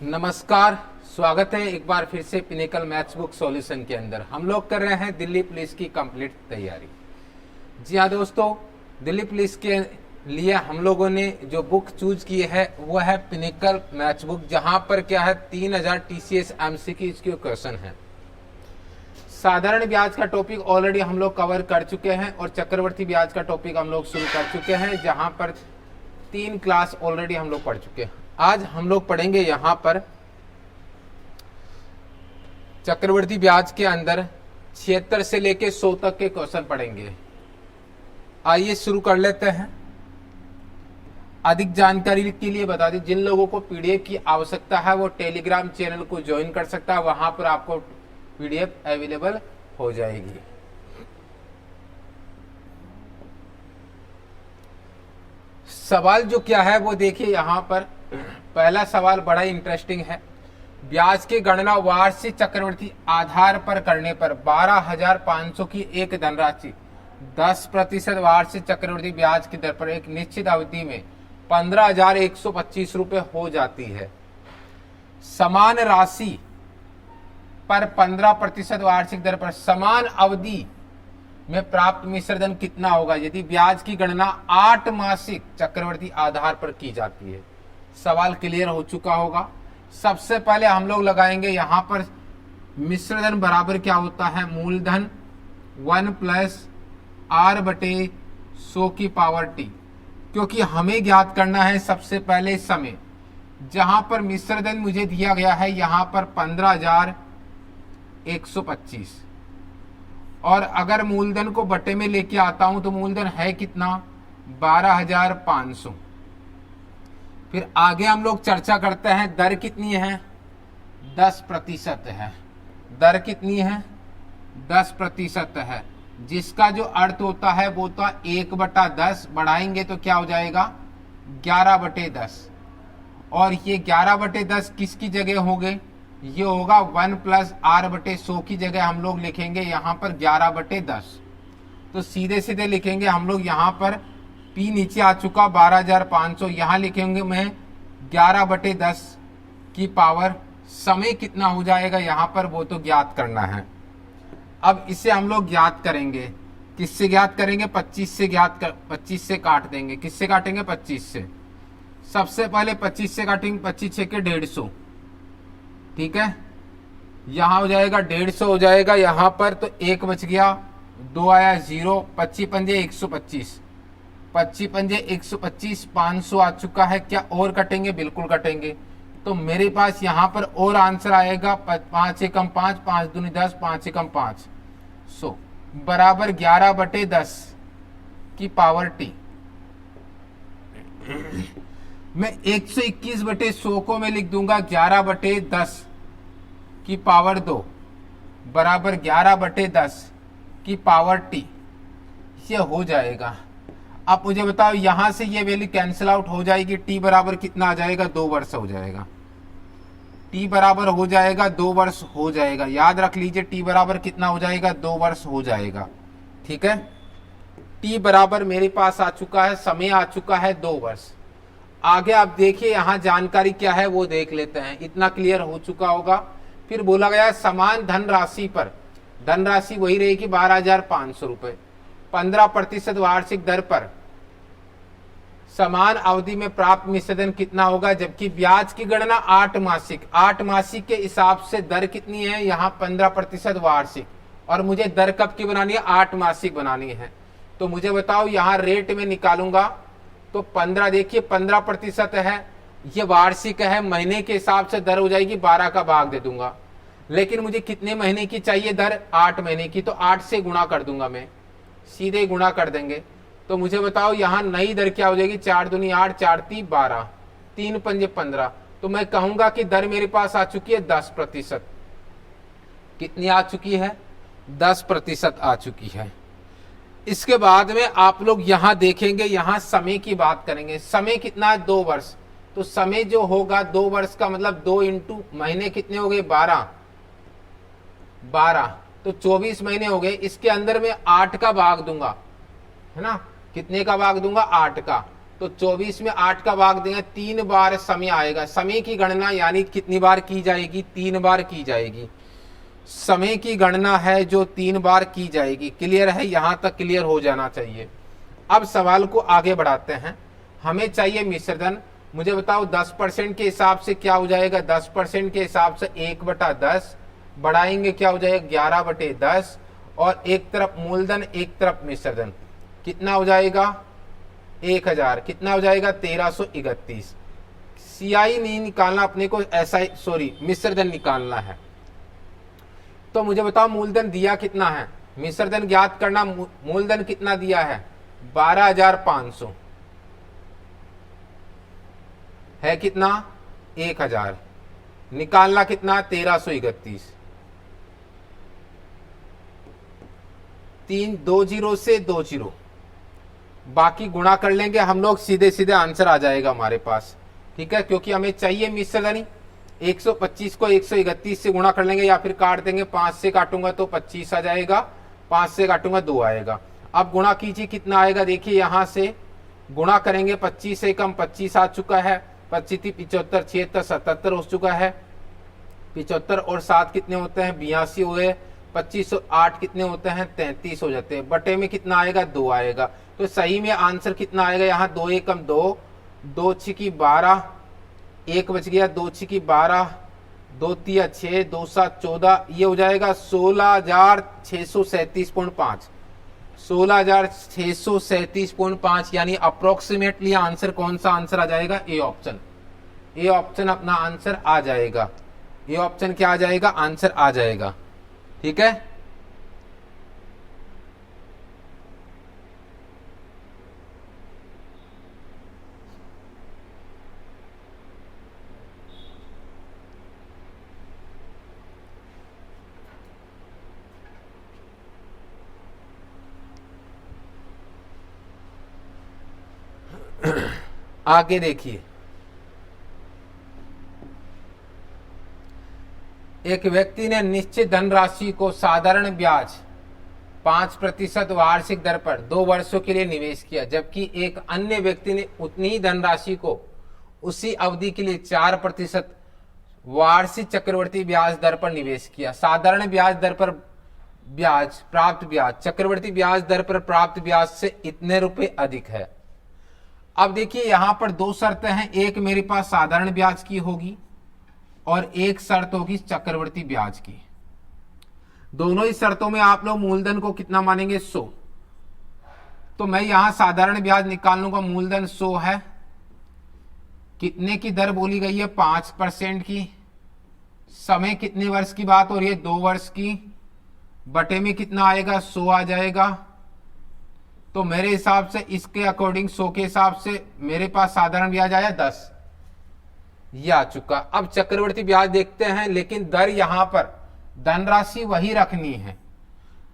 नमस्कार, स्वागत है एक बार फिर से पिनेकल मैथ्स बुक सॉल्यूशन के अंदर। हम लोग कर रहे हैं दिल्ली पुलिस की कंप्लीट तैयारी। जी हाँ दोस्तों, दिल्ली पुलिस के लिए हम लोगों ने जो बुक चूज की है वो है पिनेकल मैथ्स बुक, जहां पर क्या है 3000 TCS MCQ के क्वेश्चन है। साधारण ब्याज का टॉपिक ऑलरेडी हम लोग कवर कर चुके हैं और चक्रवर्ती ब्याज का टॉपिक हम लोग शुरू कर चुके हैं, जहां पर 3 क्लास ऑलरेडी हम लोग पढ़ चुके हैं। आज हम लोग पढ़ेंगे यहां पर चक्रवर्ती ब्याज के अंदर 76 से लेके 100 तक के क्वेश्चन पढ़ेंगे। आइए शुरू कर लेते हैं। अधिक जानकारी के लिए बता दें, जिन लोगों को पीडीएफ की आवश्यकता है वो टेलीग्राम चैनल को ज्वाइन कर सकता है, वहां पर आपको पीडीएफ अवेलेबल हो जाएगी। सवाल जो क्या है वो देखिए यहां पर। पहला सवाल बड़ा इंटरेस्टिंग है। ब्याज की गणना वार्षिक चक्रवृद्धि आधार पर करने पर 12,500 की एक धनराशि 10% वार्षिक चक्रवृद्धि ब्याज की दर पर एक निश्चित अवधि में 15,125 रुपए हो जाती है। समान राशि पर 15% वार्षिक दर पर समान अवधि में प्राप्त मिश्र धन कितना होगा यदि ब्याज की गणना 8 मासिक चक्रवृद्धि आधार पर की जाती है। सवाल क्लियर हो चुका होगा। सबसे पहले हम लोग लगाएंगे यहां पर मिश्र धन बराबर क्या होता है, मूलधन 1 प्लस R/100 की पावर t, क्योंकि हमें ज्ञात करना है सबसे पहले समय, जहां पर मिश्र धन मुझे दिया गया है यहां पर 15,125, और अगर मूलधन को बटे में लेके आता हूं तो मूलधन है कितना, 12,500। फिर आगे हम लोग चर्चा करते हैं दर कितनी है, 10% है। दर कितनी है, 10% है, जिसका जो अर्थ होता है वो तो 1/10 बढ़ाएंगे तो क्या हो जाएगा 11/10, और ये 11/10 किसकी जगह हो गए, ये होगा 1 प्लस R/100 की जगह हम लोग लिखेंगे यहां पर 11/10। तो सीधे सीधे लिखेंगे हम लोग यहां पर P नीचे आ चुका 12,500, यहां लिखेंगे मैं 11/10 की पावर। समय कितना हो जाएगा यहां पर वो तो ज्ञात करना है। अब इसे हम लोग ज्ञात करेंगे, किससे ज्ञात करेंगे, 25 से 25 से काट देंगे। किससे काटेंगे, 25 से। सबसे पहले 25 से काटेंगे, 25 6 के 150, ठीक है। यहां हो जाएगा 150 हो जाएगा यहां पर, तो 1 बच गया, 2 आया 0, 25 पंजे 125, 25 पंजे 125, 500 आ चुका है। क्या और कटेंगे, बिल्कुल कटेंगे। तो मेरे पास यहां पर और आंसर आएगा 5 एकम 5, 5 दूनी 10, 5 एकम 5, 100 बराबर 11/10 की पावर t। मैं 121/100 को मैं लिख दूंगा 11/10 की पावर 2 बराबर 11/10 की पावर t। ये हो जाएगा। अब मुझे बताओ यहां से ये वैल्यू कैंसिल आउट हो जाएगी, t बराबर कितना आ जाएगा, 2 वर्ष हो जाएगा। t बराबर हो जाएगा 2 वर्ष हो जाएगा। याद रख लीजिए t बराबर कितना हो जाएगा, 2 वर्ष हो जाएगा, ठीक है। t बराबर मेरे पास आ चुका है, समय आ चुका है 2 वर्ष। आगे आप देखिए यहां जानकारी क्या है वो देख लेते हैं। इतना क्लियर हो चुका होगा। फिर बोला गया समान धनराशि पर, धनराशि वही रहेगी 12,500 रुपए, 15% वार्षिक दर पर समान अवधि में प्राप्त मिश्र धन कितना होगा, जबकि ब्याज की गणना 8 मासिक के हिसाब से दर कितनी है यहाँ 15% वार्षिक, और मुझे दर कब की बनानी है, 8 मासिक बनानी है। तो मुझे बताओ यहाँ रेट में निकालूंगा तो 15, देखिए 15% है, ये वार्षिक है, महीने के हिसाब से दर हो जाएगी 12 का भाग दे दूंगा। लेकिन मुझे कितने महीने की चाहिए दर, 8 महीने की, तो 8 से गुणा कर दूंगा मैं, सीधे गुणा कर देंगे। तो मुझे बताओ यहां नई दर क्या हो जाएगी, 4 दूनी 8, 4 3 12, 3 पंजे 15। तो मैं कहूंगा कि दर मेरे पास आ चुकी है 10%। कितनी आ चुकी है, 10% आ चुकी है। इसके बाद में आप लोग यहां देखेंगे, यहां समय की बात करेंगे। समय कितना है, 2 वर्ष। तो समय जो होगा 2 वर्ष का मतलब 2 इंटू महीने कितने हो गए, 12, तो 24 महीने हो गए। इसके अंदर में 8 का भाग दूंगा, है ना, कितने का भाग दूंगा, 8 का। तो 24 में 8 का भाग देंगे, 3 बार समय आएगा। समय की गणना यानी कितनी बार की जाएगी, 3 बार की जाएगी। समय की गणना है जो 3 बार की जाएगी। क्लियर है, यहां तक क्लियर हो जाना चाहिए। अब सवाल को आगे बढ़ाते हैं। हमें चाहिए मिश्र धन। मुझे बताओ 10% के हिसाब से क्या हो जाएगा, 10% के हिसाब से 1/10 बढ़ाएंगे क्या हो जाएगा 11/10, और एक तरफ मूलधन एक तरफ मिश्र धन, कितना हो जाएगा 1000, कितना हो जाएगा 1331। सीआई नहीं निकालना अपने को, एसआई सॉरी मिश्र धन निकालना है। तो मुझे बताओ मूलधन दिया कितना है, मिश्र धन ज्ञात करना। मूलधन कितना दिया है 12,500 है, कितना 1000, निकालना कितना 1331। 2 जीरो से 2 जीरो, बाकी गुणा कर लेंगे हम लोग, सीधे सीधे आंसर आ जाएगा हमारे पास। ठीक है, क्योंकि हमें चाहिए मिश्र धन। 125 को 131 से गुणा कर लेंगे या फिर काट देंगे। 5 से काटूंगा तो 25 आ जाएगा, 5 से काटूंगा 2 आएगा। अब गुणा कीजिए कितना आएगा, देखिए यहां से गुणा करेंगे 25 से कम 25 आ चुका है, 25 75 76 77 हो चुका है। 75 और 7 कितने होते हैं 82 हुए। 25 और 8 कितने होते हैं 33 हो जाते हैं। बटे में कितना आएगा 2 आएगा। तो सही में आंसर कितना आएगा, यहाँ 2 एकम 2, 2 छिकी 12, 1 बच गया, 2 छिकी 12, 2 तिया 6, 2 7 14, ये हो जाएगा 16,637.5। 16,637.5 यानी अप्रोक्सीमेटली आंसर कौन सा आंसर आ जाएगा, ए ऑप्शन। ए ऑप्शन अपना आंसर आ जाएगा। ए ऑप्शन क्या आ जाएगा, आंसर आ जाएगा। ठीक है, आगे देखिए। एक व्यक्ति ने निश्चित धनराशि को साधारण ब्याज 5% वार्षिक दर पर 2 वर्षों के लिए निवेश किया, जबकि एक अन्य व्यक्ति ने उतनी ही धनराशि को उसी अवधि के लिए 4% वार्षिक चक्रवर्ती ब्याज दर पर निवेश किया। साधारण ब्याज दर पर ब्याज प्राप्त ब्याज चक्रवर्ती ब्याज दर पर प्राप्त ब्याज से इतने रुपए अधिक है। अब देखिए यहां पर 2 शर्तें हैं, एक मेरे पास साधारण ब्याज की होगी और एक शर्त होगी चक्रवर्ती ब्याज की। दोनों ही शर्तों में आप लोग मूलधन को कितना मानेंगे 100। तो मैं यहां साधारण ब्याज निकाल लूंगा, मूलधन 100 है, कितने की दर बोली गई है 5% की, समय कितने वर्ष की बात हो रही है 2 वर्ष की, बटे में कितना आएगा 100 आ जाएगा। तो मेरे हिसाब से इसके अकॉर्डिंग 100 के हिसाब से मेरे पास साधारण ब्याज आया 10, ये आ चुका। अब चक्रवर्ती ब्याज देखते हैं, लेकिन दर यहां पर धनराशि वही रखनी है,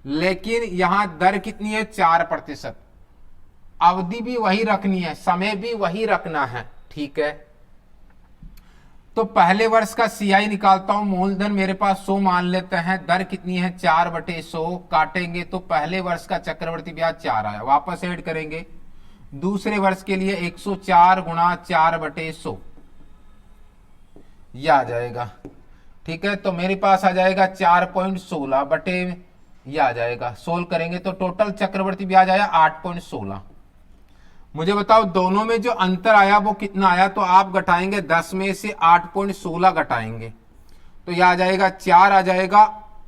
लेकिन यहां दर कितनी है 4%, अवधि भी वही रखनी है, समय भी वही रखना है। ठीक है, तो पहले वर्ष का सीआई निकालता हूं। मूलधन मेरे पास 100 मान लेते हैं, दर कितनी है 4/100, काटेंगे तो पहले वर्ष का चक्रवर्ती ब्याज 4 आया, वापस ऐड करेंगे। दूसरे वर्ष के लिए 104 गुणा 4/100 यह आ जाएगा। ठीक है, तो मेरे पास आ जाएगा 4.16 बटे यह आ जाएगा। सोल्व करेंगे तो टोटल चक्रवर्ती ब्याज आया 8.16। मुझे बताओ दोनों में जो अंतर आया वो कितना आया, तो आप घटाएंगे 10 में से 8.16 घटाएंगे तो यह आ जाएगा 4 आ जाएगा,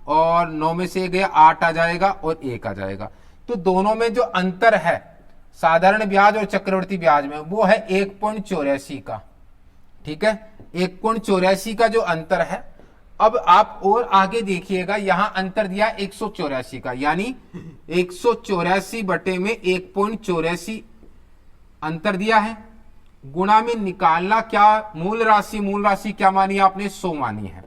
और 9 में से गया 8 आ जाएगा और 1 आ जाएगा। तो दोनों में जो अंतर है साधारण ब्याज और चक्रवर्ती ब्याज में, वो है 1.84 का। ठीक है, 1.84 का जो अंतर है। अब आप और आगे देखिएगा, यहां अंतर दिया 184 का, यानी 184 बटे में 1.84 अंतर दिया है। गुणा में निकालना क्या, मूल राशि क्या मानी आपने 100 मानी है।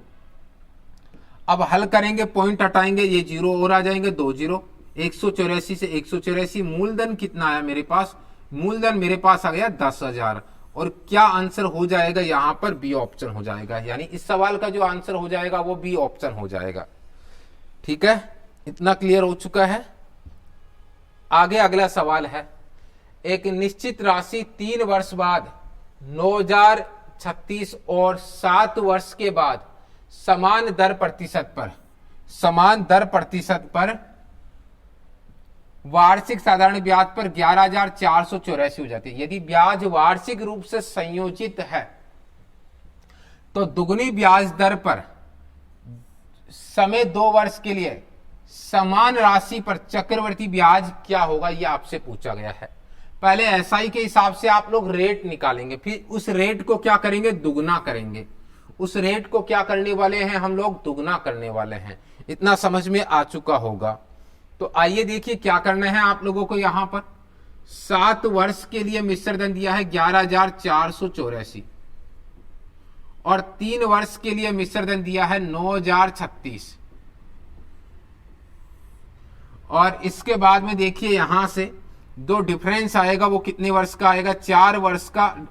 अब हल करेंगे, पॉइंट हटाएंगे, ये 0 और आ जाएंगे, 2 0। 184 से 184, मूलधन कितना आया मेरे पास, मूलधन मेरे पास आ गया 10,000। और क्या आंसर हो जाएगा यहां पर, बी ऑप्शन हो जाएगा, यानी इस सवाल का जो आंसर हो जाएगा वो बी ऑप्शन हो जाएगा। ठीक है, इतना क्लियर हो चुका है। आगे अगला सवाल है, एक निश्चित राशि 3 वर्ष बाद 9036 और 7 वर्ष के बाद समान दर प्रतिशत पर वार्षिक साधारण ब्याज पर 11,484 हो जाती है। यदि ब्याज वार्षिक रूप से संयोजित है तो दुगनी ब्याज दर पर समय 2 वर्ष के लिए समान राशि पर चक्रवर्ती ब्याज क्या होगा, यह आपसे पूछा गया है। पहले एसआई के हिसाब से आप लोग रेट निकालेंगे, फिर उस रेट को क्या करेंगे, दुगना करेंगे। उस रेट को क्या करने वाले हैं हम लोग, दुगना करने वाले हैं। इतना समझ में आ चुका होगा। तो आइए देखिए क्या करना है आप लोगों को। यहां पर 7 वर्ष के लिए मिश्र धन दिया है 11,484 और 3 वर्ष के लिए मिश्र धन दिया है 9,036। और इसके बाद में देखिए यहां से दो डिफरेंस आएगा, वो कितने वर्ष का आएगा, 4 वर्ष का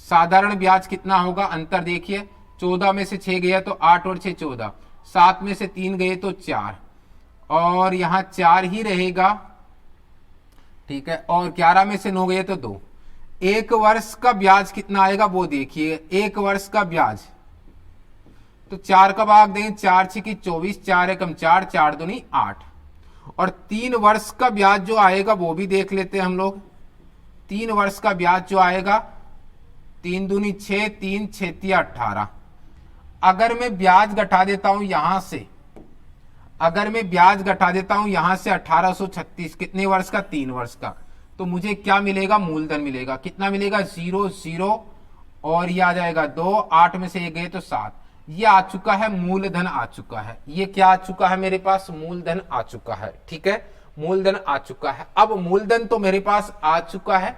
साधारण ब्याज कितना होगा, अंतर देखिए 14 में से 6 गया तो 8 और 6 14, 7 में से 3 गए तो 4 और यहां 4 ही रहेगा, ठीक है, और 11 में से 9 गए तो 2। 1 वर्ष का ब्याज कितना आएगा वो देखिए, 1 वर्ष का ब्याज तो 4 का भाग दें, 4 6 की 24, 4 एकम 4, 4 दूनी 8। और 3 वर्ष का ब्याज जो आएगा वो भी देख लेते हैं हम लोग। 3 वर्ष का ब्याज जो आएगा 3 दूनी 6, 3 6 18। अगर मैं ब्याज घटा देता हूं यहां से, अगर मैं ब्याज घटा देता हूं यहां से 1836, कितने वर्ष का, 3 वर्ष का, तो मुझे क्या मिलेगा, मूलधन मिलेगा। कितना मिलेगा, 0 0 और ये आ जाएगा 2, 8 में से 1 गए तो 7। ये आ चुका है, मूलधन आ चुका है। ये क्या आ चुका है मेरे पास, मूलधन आ चुका है, ठीक है, मूलधन आ चुका है। अब मूलधन तो मेरे पास आ चुका है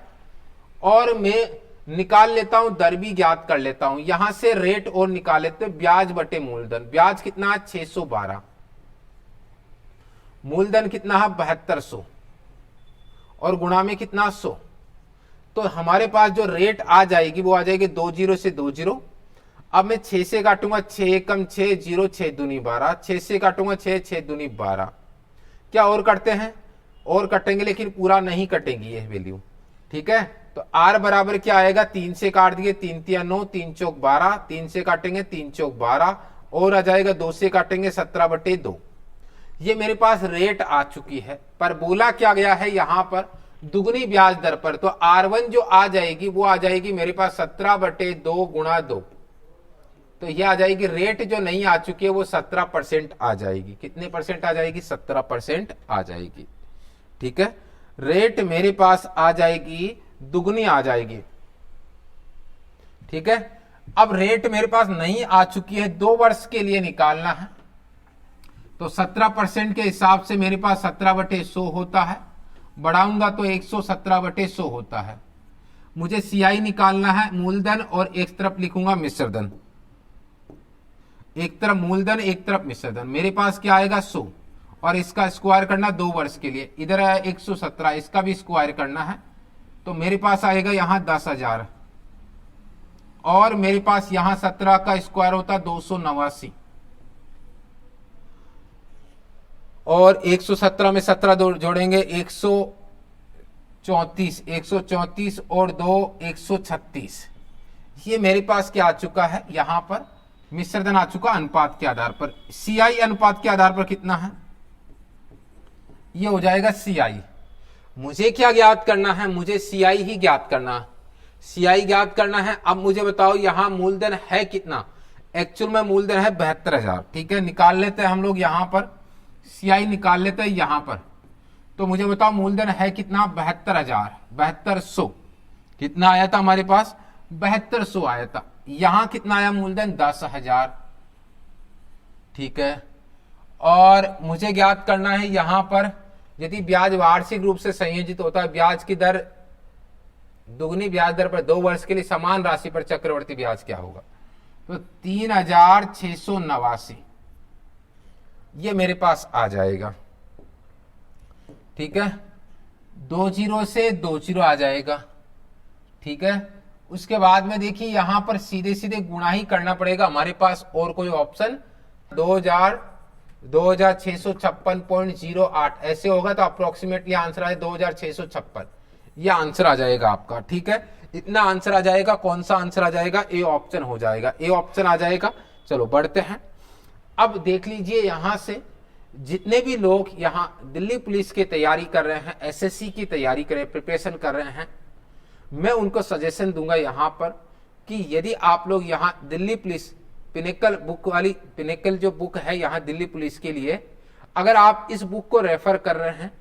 और मैं निकाल लेता हूं, दर भी ज्ञात कर लेता हूं। यहां से रेट और निकाल लेते हैं, ब्याज बटे मूलधन। ब्याज कितना है, 612, मूलधन कितना है, 7200 और गुणा में कितना, 100। तो हमारे पास जो रेट आ जाएगी वो आ जाएगी 20 से 20। अब मैं 6 से काटूंगा, 6 एकम 6, 0 6 दूनी 12, 6 से काटूंगा 6, 6 दूनी 12। क्या और कटते हैं, और कटेंगे लेकिन पूरा नहीं कटेंगी ये वैल्यू, ठीक है। तो आर बराबर क्या आएगा, 3 से काट दिए, 3 3 9, 3 चौक 12, 3 से काटेंगे 3 चौक 12 और आ जाएगा 2 से काटेंगे 17/2। ये मेरे पास रेट आ चुकी है, पर बोला क्या गया है यहां पर, दुगनी ब्याज दर पर। तो R1 जो आ जाएगी वो आ जाएगी मेरे पास 17/2 गुणा 2। तो ये आ जाएगी, रेट जो नहीं आ चुकी है वो 17% आ जाएगी। कितने परसेंट आ जाएगी, 17% आ जाएगी, ठीक है। रेट मेरे पास आ जाएगी, दुगनी आ जाएगी, ठीक है। अब रेट मेरे पास नहीं आ चुकी है, 2 वर्ष के लिए निकालना है, तो 17% के हिसाब से मेरे पास 17/100 होता है, बढ़ाऊंगा तो 117/100 होता है। मुझे सीआई निकालना है, मूलधन, और एक तरफ लिखूंगा मिश्रधन, एक तरफ मूलधन एक तरफ मिश्रधन। मेरे पास क्या आएगा, 100 और इसका स्क्वायर करना 2 वर्ष के लिए, इधर है 117, इसका भी स्क्वायर करना है, तो मेरे पास आएगा यहां 10,000 और मेरे पास यहां 17 का स्क्वायर होता 289 और 117 में 17 जोड़ेंगे 134, 134 और 2 136। ये मेरे पास क्या आ चुका है, यहां पर मिश्रधन आ चुका अनुपात के आधार पर। सीआई अनुपात के आधार पर कितना है, ये हो जाएगा सीआई। मुझे क्या ज्ञात करना है, मुझे सीआई ही ज्ञात करना है, सीआई ज्ञात करना है। अब मुझे बताओ यहां मूलधन है कितना, एक्चुअल में मूलधन है 72,000, ठीक है। निकाल लेते हैं हम लोग, यहां पर सीआई निकाल लेते हैं यहां पर। तो मुझे बताओ मूलधन है कितना, 72,000, 7200 कितना आया था हमारे पास, 7200 आया था। यहां कितना आया मूलधन, 10,000, ठीक है। और मुझे ज्ञात करना है यहां पर, यदि ब्याज वार्षिक रूप से संयोजित होता है, ब्याज की दर दुगनी ब्याज दर पर 2 वर्ष के लिए समान राशि पर चक्रवर्ती ब्याज क्या होगा, तो 3,689 ये मेरे पास आ जाएगा, ठीक है। 20 से 20 आ जाएगा, ठीक है। उसके बाद में देखिए यहां पर सीधे सीधे गुणा ही करना पड़ेगा, हमारे पास और कोई ऑप्शन 2656.08 ऐसे होगा, तो अप्रोक्सीमेटली आंसर है 2656। ये आंसर आ जाएगा आपका। ठीक है, इतना आंसर आ जाएगा। कौन सा आंसर आ जाएगा? ए ऑप्शन हो जाएगा, ए ऑप्शन आ जाएगा। चलो बढ़ते हैं। अब देख लीजिए यहां से जितने भी लोग यहां दिल्ली पुलिस की तैयारी कर रहे हैं, एसएससी की तैयारी कर रहे हैं, प्रिपरेशन कर रहे हैं, मैं उनको सजेशन दूंगा यहां पर कि यदि आप लोग यहां दिल्ली पुलिस पिनेकल बुक वाली, पिनेकल जो बुक है यहां दिल्ली पुलिस के लिए, अगर आप इस बुक को रेफर कर रहे हैं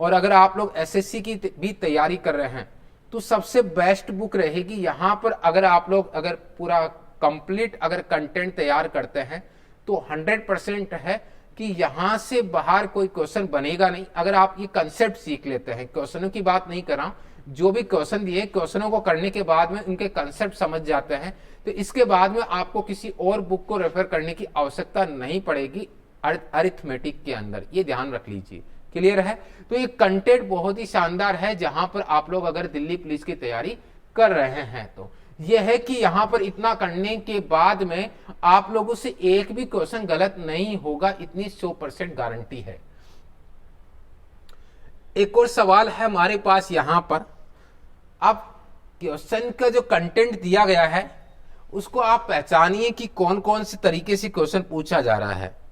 और अगर आप लोग एसएससी की भी तैयारी कर रहे हैं तो सबसे बेस्ट बुक रहेगी यहां पर। अगर आप लोग अगर पूरा कंप्लीट अगर कंटेंट तैयार करते हैं तो 100% है कि यहां से बाहर कोई क्वेश्चन बनेगा नहीं। अगर आप ये कंसेप्ट सीख लेते हैं, क्वेश्चनों की बात नहीं कर रहा हूं, जो भी क्वेश्चन दिए क्वेश्चनों को करने के बाद में उनके कंसेप्ट समझ जाते हैं तो इसके बाद में आपको किसी और बुक को रेफर करने की आवश्यकता नहीं पड़ेगी अरिथमेटिक के अंदर। ये ध्यान रख लीजिए, क्लियर है? तो ये कंटेंट बहुत ही शानदार है जहां पर आप लोग अगर दिल्ली पुलिस की तैयारी कर रहे हैं तो यह है कि यहां पर इतना करने के बाद में आप लोगों से एक भी क्वेश्चन गलत नहीं होगा, इतनी 100% गारंटी है। एक और सवाल है हमारे पास यहां पर। अब क्वेश्चन का जो कंटेंट दिया गया है उसको आप पहचानिए कि कौन कौन से तरीके से क्वेश्चन पूछा जा रहा है।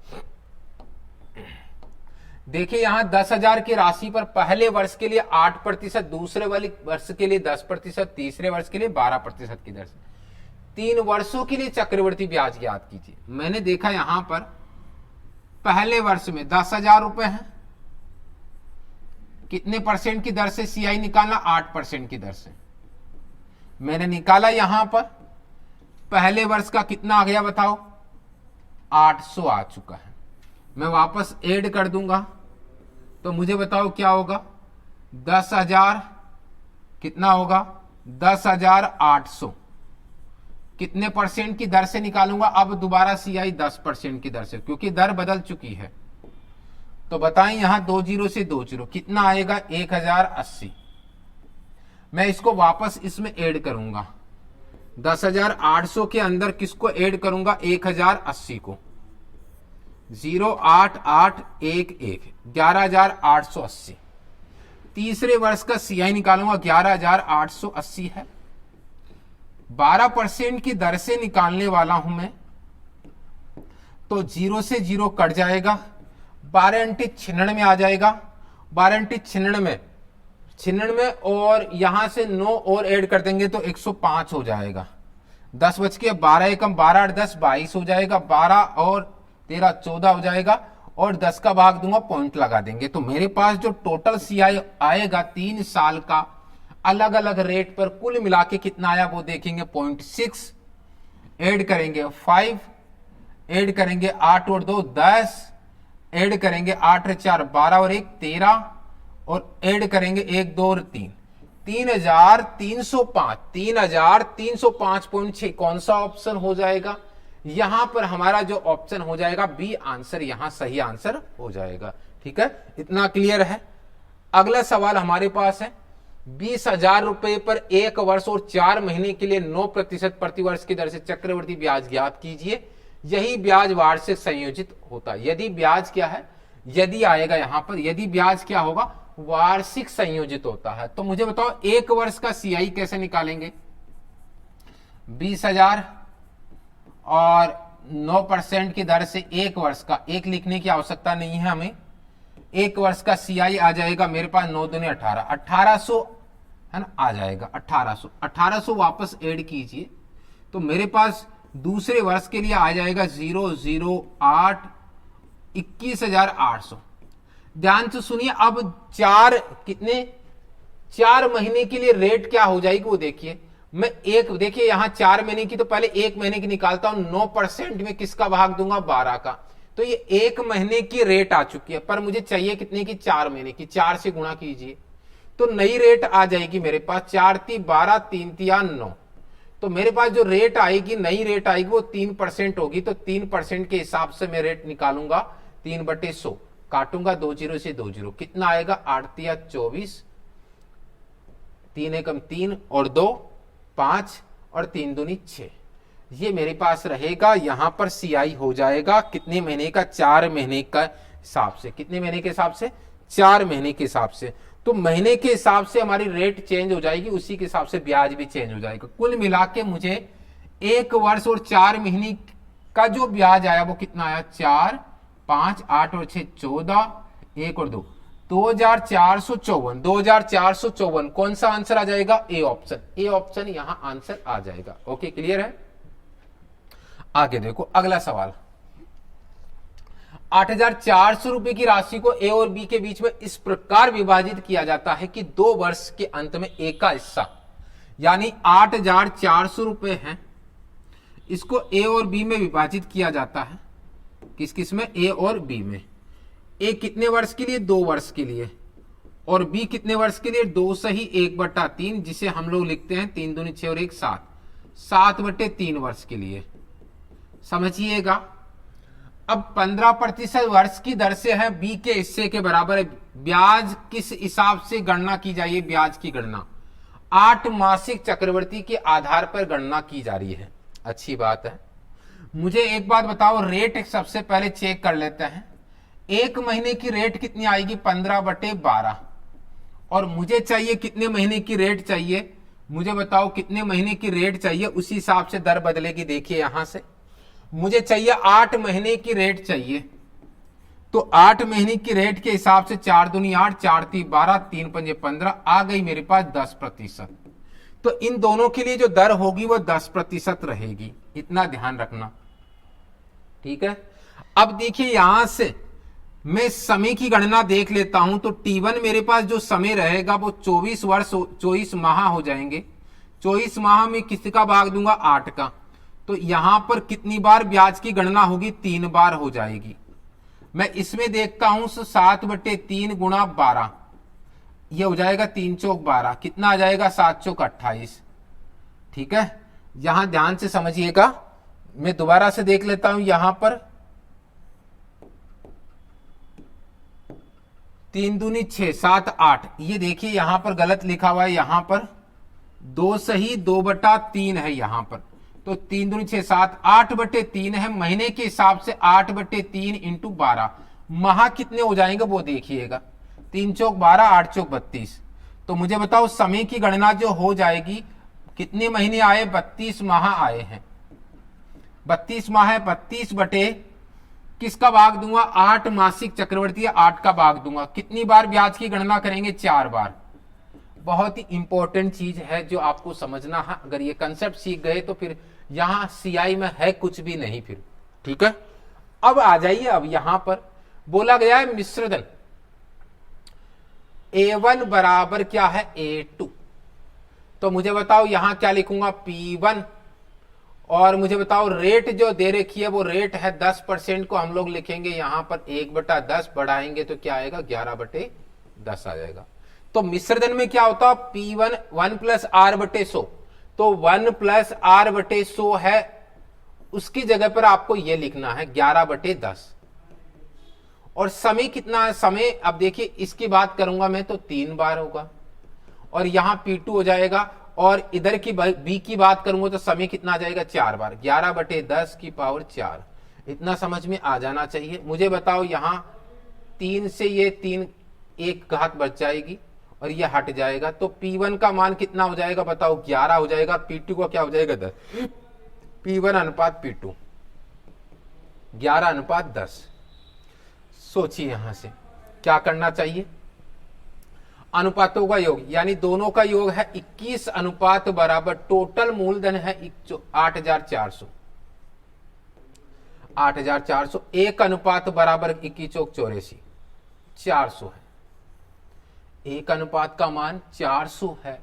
देखिए यहां 10,000 की राशि पर पहले वर्ष के लिए 8%, दूसरे वाले वर्ष के लिए 10%, तीसरे वर्ष के लिए 12% की दर से 3 वर्षों के लिए चक्रवृद्धि ब्याज ज्ञात कीजिए। मैंने देखा यहां पर पहले वर्ष में 10,000 रुपए है, कितने परसेंट की दर से सीआई निकालना? 8% की दर से मैंने निकाला। यहां पर पहले वर्ष का कितना आ गया बताओ? 800 आ चुका है। मैं वापस ऐड कर दूंगा तो मुझे बताओ क्या होगा? 10,000 कितना होगा? 10,800 कितने परसेंट की दर से निकालूंगा? अब दोबारा सीआई 10% की दर से, क्योंकि दर बदल चुकी है। तो बताएं यहां 2 जीरो से 2 जीरो कितना आएगा? 1080। मैं इसको वापस इसमें ऐड करूंगा। 10,800 के अंदर किसको ऐड करूंगा? 1080 को। 08811 11,880। तीसरे वर्ष का सीआई निकालूंगा 11,880 है। 12% की दर से निकालने वाला हूं मैं, तो 0 से 0 कट जाएगा, 12 × 96 आ जाएगा। 12 × 96 और यहां से 9 और ऐड कर देंगे तो 105 हो जाएगा। 10 बच के 12 एकम 12 8 10 22 हो जाएगा। 12 और 13 14 हो जाएगा और 10 का भाग दूंगा, पॉइंट लगा देंगे। तो मेरे पास जो टोटल सीआई आएगा 3 साल का अलग अलग रेट पर कुल मिला के कितना आया वो देखेंगे। 0.6 ऐड करेंगे 5, ऐड करेंगे 8 और 2 10, ऐड करेंगे 8 और 4 12 और 1 13 और ऐड करेंगे 1 2 और 3 3,305 3,305.6। कौन सा ऑप्शन हो जाएगा? यहां पर हमारा जो ऑप्शन हो जाएगा बी आंसर, यहां सही आंसर हो जाएगा। ठीक है, इतना क्लियर है। अगला सवाल हमारे पास है 20,000 रुपए पर 1 वर्ष और 4 महीने के लिए 9% प्रतिवर्ष की दर से चक्रवृद्धि ब्याज ज्ञात कीजिए। यही ब्याज वार्षिक संयोजित होता है। यदि ब्याज क्या है? यदि आएगा यहां पर, यदि ब्याज क्या होगा? वार्षिक संयोजित होता है। तो मुझे बताओ 1 वर्ष का सीआई कैसे निकालेंगे? 20,000 और 9% की दर से 1 वर्ष का, एक लिखने की आवश्यकता नहीं है हमें। 1 वर्ष का सीआई आ जाएगा मेरे पास 9 दूनी 18, 1800 है ना, आ जाएगा 1800 वापस ऐड कीजिए तो मेरे पास दूसरे वर्ष के लिए आ जाएगा 008 21,800। ध्यान से सुनिए। अब 4 महीने के लिए रेट क्या हो जाएगी वो देखिए। मैं देखिए यहां 4 महीने की, तो पहले 1 महीने की निकालता हूं। 9% में किसका भाग दूंगा? 12 का। तो ये 1 महीने की रेट आ चुकी है, पर मुझे चाहिए कितने की? 4 महीने की। 4 से गुणा कीजिए तो नई रेट आ जाएगी मेरे पास। 4 × 3 12 3 × 3 9। तो मेरे पास जो रेट आएगी, नई रेट आएगी वो 3% होगी। तो 3% के हिसाब से मैं रेट निकालूंगा 3/100, काटूंगा 2 जीरो से 2 जीरो, कितना आएगा? 8 × 3 = 24, 3 एकम 3 और 2 5 और 3 दूनी 6। ये मेरे पास रहेगा। यहां पर सीआई हो जाएगा कितने महीने का? 4 महीने का हिसाब से। कितने महीने के हिसाब से? 4 महीने के हिसाब से। तो महीने के हिसाब से हमारी रेट चेंज हो जाएगी, उसी के हिसाब से ब्याज भी चेंज हो जाएगा। कुल मिला के मुझे 1 वर्ष और 4 महीने का जो ब्याज आया वो कितना आया, 4, 5, 8 और 6 14, 1 और 2 2454। 2454 कौन सा आंसर आ जाएगा, ए ऑप्शन। ए ऑप्शन यहां आंसर आ जाएगा। ओके, क्लियर है। आगे देखो अगला सवाल। 8400 रुपए की राशि को ए और बी के बीच में इस प्रकार विभाजित किया जाता है कि 2 वर्ष के अंत में ए का हिस्सा यानी 8400 रुपए है, इसको ए और बी में विभाजित किया जाता है। किस किस में, ए और बी में। ए कितने वर्ष के लिए, 2 वर्ष के लिए, और बी कितने वर्ष के लिए, 2 सही 1/3, जिसे हम लोग लिखते हैं 3 दूनी 6 और 1 7, 7/3 वर्ष के लिए। समझिएगा। अब 15% वर्ष की दर से है, बी के हिस्से के बराबर है। ब्याज किस हिसाब से गणना की जाए, ब्याज की गणना 8 मासिक चक्रवृद्धि के आधार पर गणना की जा रही है। अच्छी बात है। मुझे एक बात बताओ, रेट सबसे पहले चेक कर लेते हैं। 1 महीने की रेट कितनी आएगी, 15/12, और मुझे चाहिए कितने महीने की रेट चाहिए, मुझे बताओ कितने महीने की रेट चाहिए, उसी हिसाब से दर बदलेगी। देखिए यहां से मुझे चाहिए 8 महीने की रेट चाहिए, तो 8 महीने की रेट के हिसाब से 4 दूनी 8, 4 3 12, 3 5 15, आ गई मेरे पास 10%। तो इन दोनों के लिए जो दर होगी वो 10% रहेगी, इतना ध्यान रखना। ठीक है। अब देखिए यहां से मैं समय की गणना देख लेता हूं, तो T1 मेरे पास जो समय रहेगा वो 24 माह हो जाएंगे। 24 माह में किसका भाग दूंगा, 8 का। तो यहां पर कितनी बार ब्याज की गणना होगी, 3 बार हो जाएगी। मैं इसमें देखता हूं 7/3 गुणा 12, ये हो जाएगा 3 चौक 12, कितना आ जाएगा, 7 चौक 28। ठीक है, यहां ध्यान से समझिएगा। मैं दोबारा से देख लेता हूं, यहां पर 3 दूनी 6, 7 8, ये देखिए यहां पर गलत लिखा हुआ है, यहां पर 2 सही 2/3 है यहां पर, तो 3 दूनी 6 7 8/3 है। महीने के हिसाब से 8/3 इंटू 12, माह कितने हो जाएंगे वो देखिएगा, 3 चौक 12, 8 चौक 32। तो मुझे बताओ समय की गणना जो हो जाएगी, कितने महीने आए, 32 माह आए हैं। 32 माह है, 32 बटे किसका भाग दूंगा, 8 मासिक चक्रवृद्धि, 8 का भाग दूंगा। कितनी बार ब्याज की गणना करेंगे, 4 बार। बहुत ही इंपॉर्टेंट चीज है जो आपको समझना है। अगर ये कंसेप्ट सीख गए तो फिर यहां सीआई में है कुछ भी नहीं फिर। ठीक है। अब आ जाइए, अब यहां पर बोला गया है मिश्रधन A1 बराबर क्या है, A2। तो मुझे बताओ यहां क्या लिखूंगा, P1, और मुझे बताओ रेट जो दे रखी है वो रेट है 10% को हम लोग लिखेंगे यहां पर 1/10, बढ़ाएंगे तो क्या आएगा, 11/10 आ जाएगा। तो मिश्रधन में क्या होता है, P1 1 + R/100, तो 1 + R/100 है, उसकी जगह पर आपको यह लिखना है 11/10। और समय कितना है, समय अब देखिए इसकी बात करूंगा मैं तो 3 बार होगा, और यहां P2 हो जाएगा, और इधर की बी की बात करूंगा तो समय कितना आ जाएगा, 4 बार, 11/10 की पावर 4। इतना समझ में आ जाना चाहिए। मुझे बताओ यहां 3 से ये 3 एक घात बच जाएगी और ये हट जाएगा, तो P1 का मान कितना हो जाएगा बताओ, 11 हो जाएगा। P2 का क्या हो जाएगा, 10। P1 अनुपात P2 11/10। सोचिए यहां से क्या करना चाहिए, अनुपातों का योग, यानी दोनों का योग है 21 अनुपात बराबर, टोटल मूलधन है 8400, 8400, 1 अनुपात बराबर 21 चौक 84, 400 है। 1 अनुपात का मान 400 है।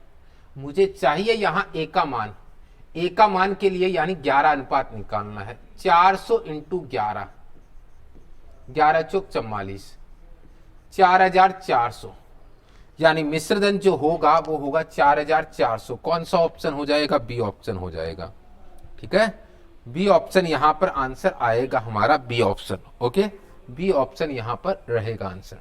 मुझे चाहिए यहां ए का मान, ए का मान के लिए यानी 11 अनुपात निकालना है। 400 × 11, 11 चौक 44, 4400, यानी मिश्रधन जो होगा वो होगा 4400। कौन सा ऑप्शन हो जाएगा, बी ऑप्शन हो जाएगा। ठीक है, बी ऑप्शन यहां पर आंसर आएगा हमारा, B option. Okay, B option यहां पर रहेगा आंसर।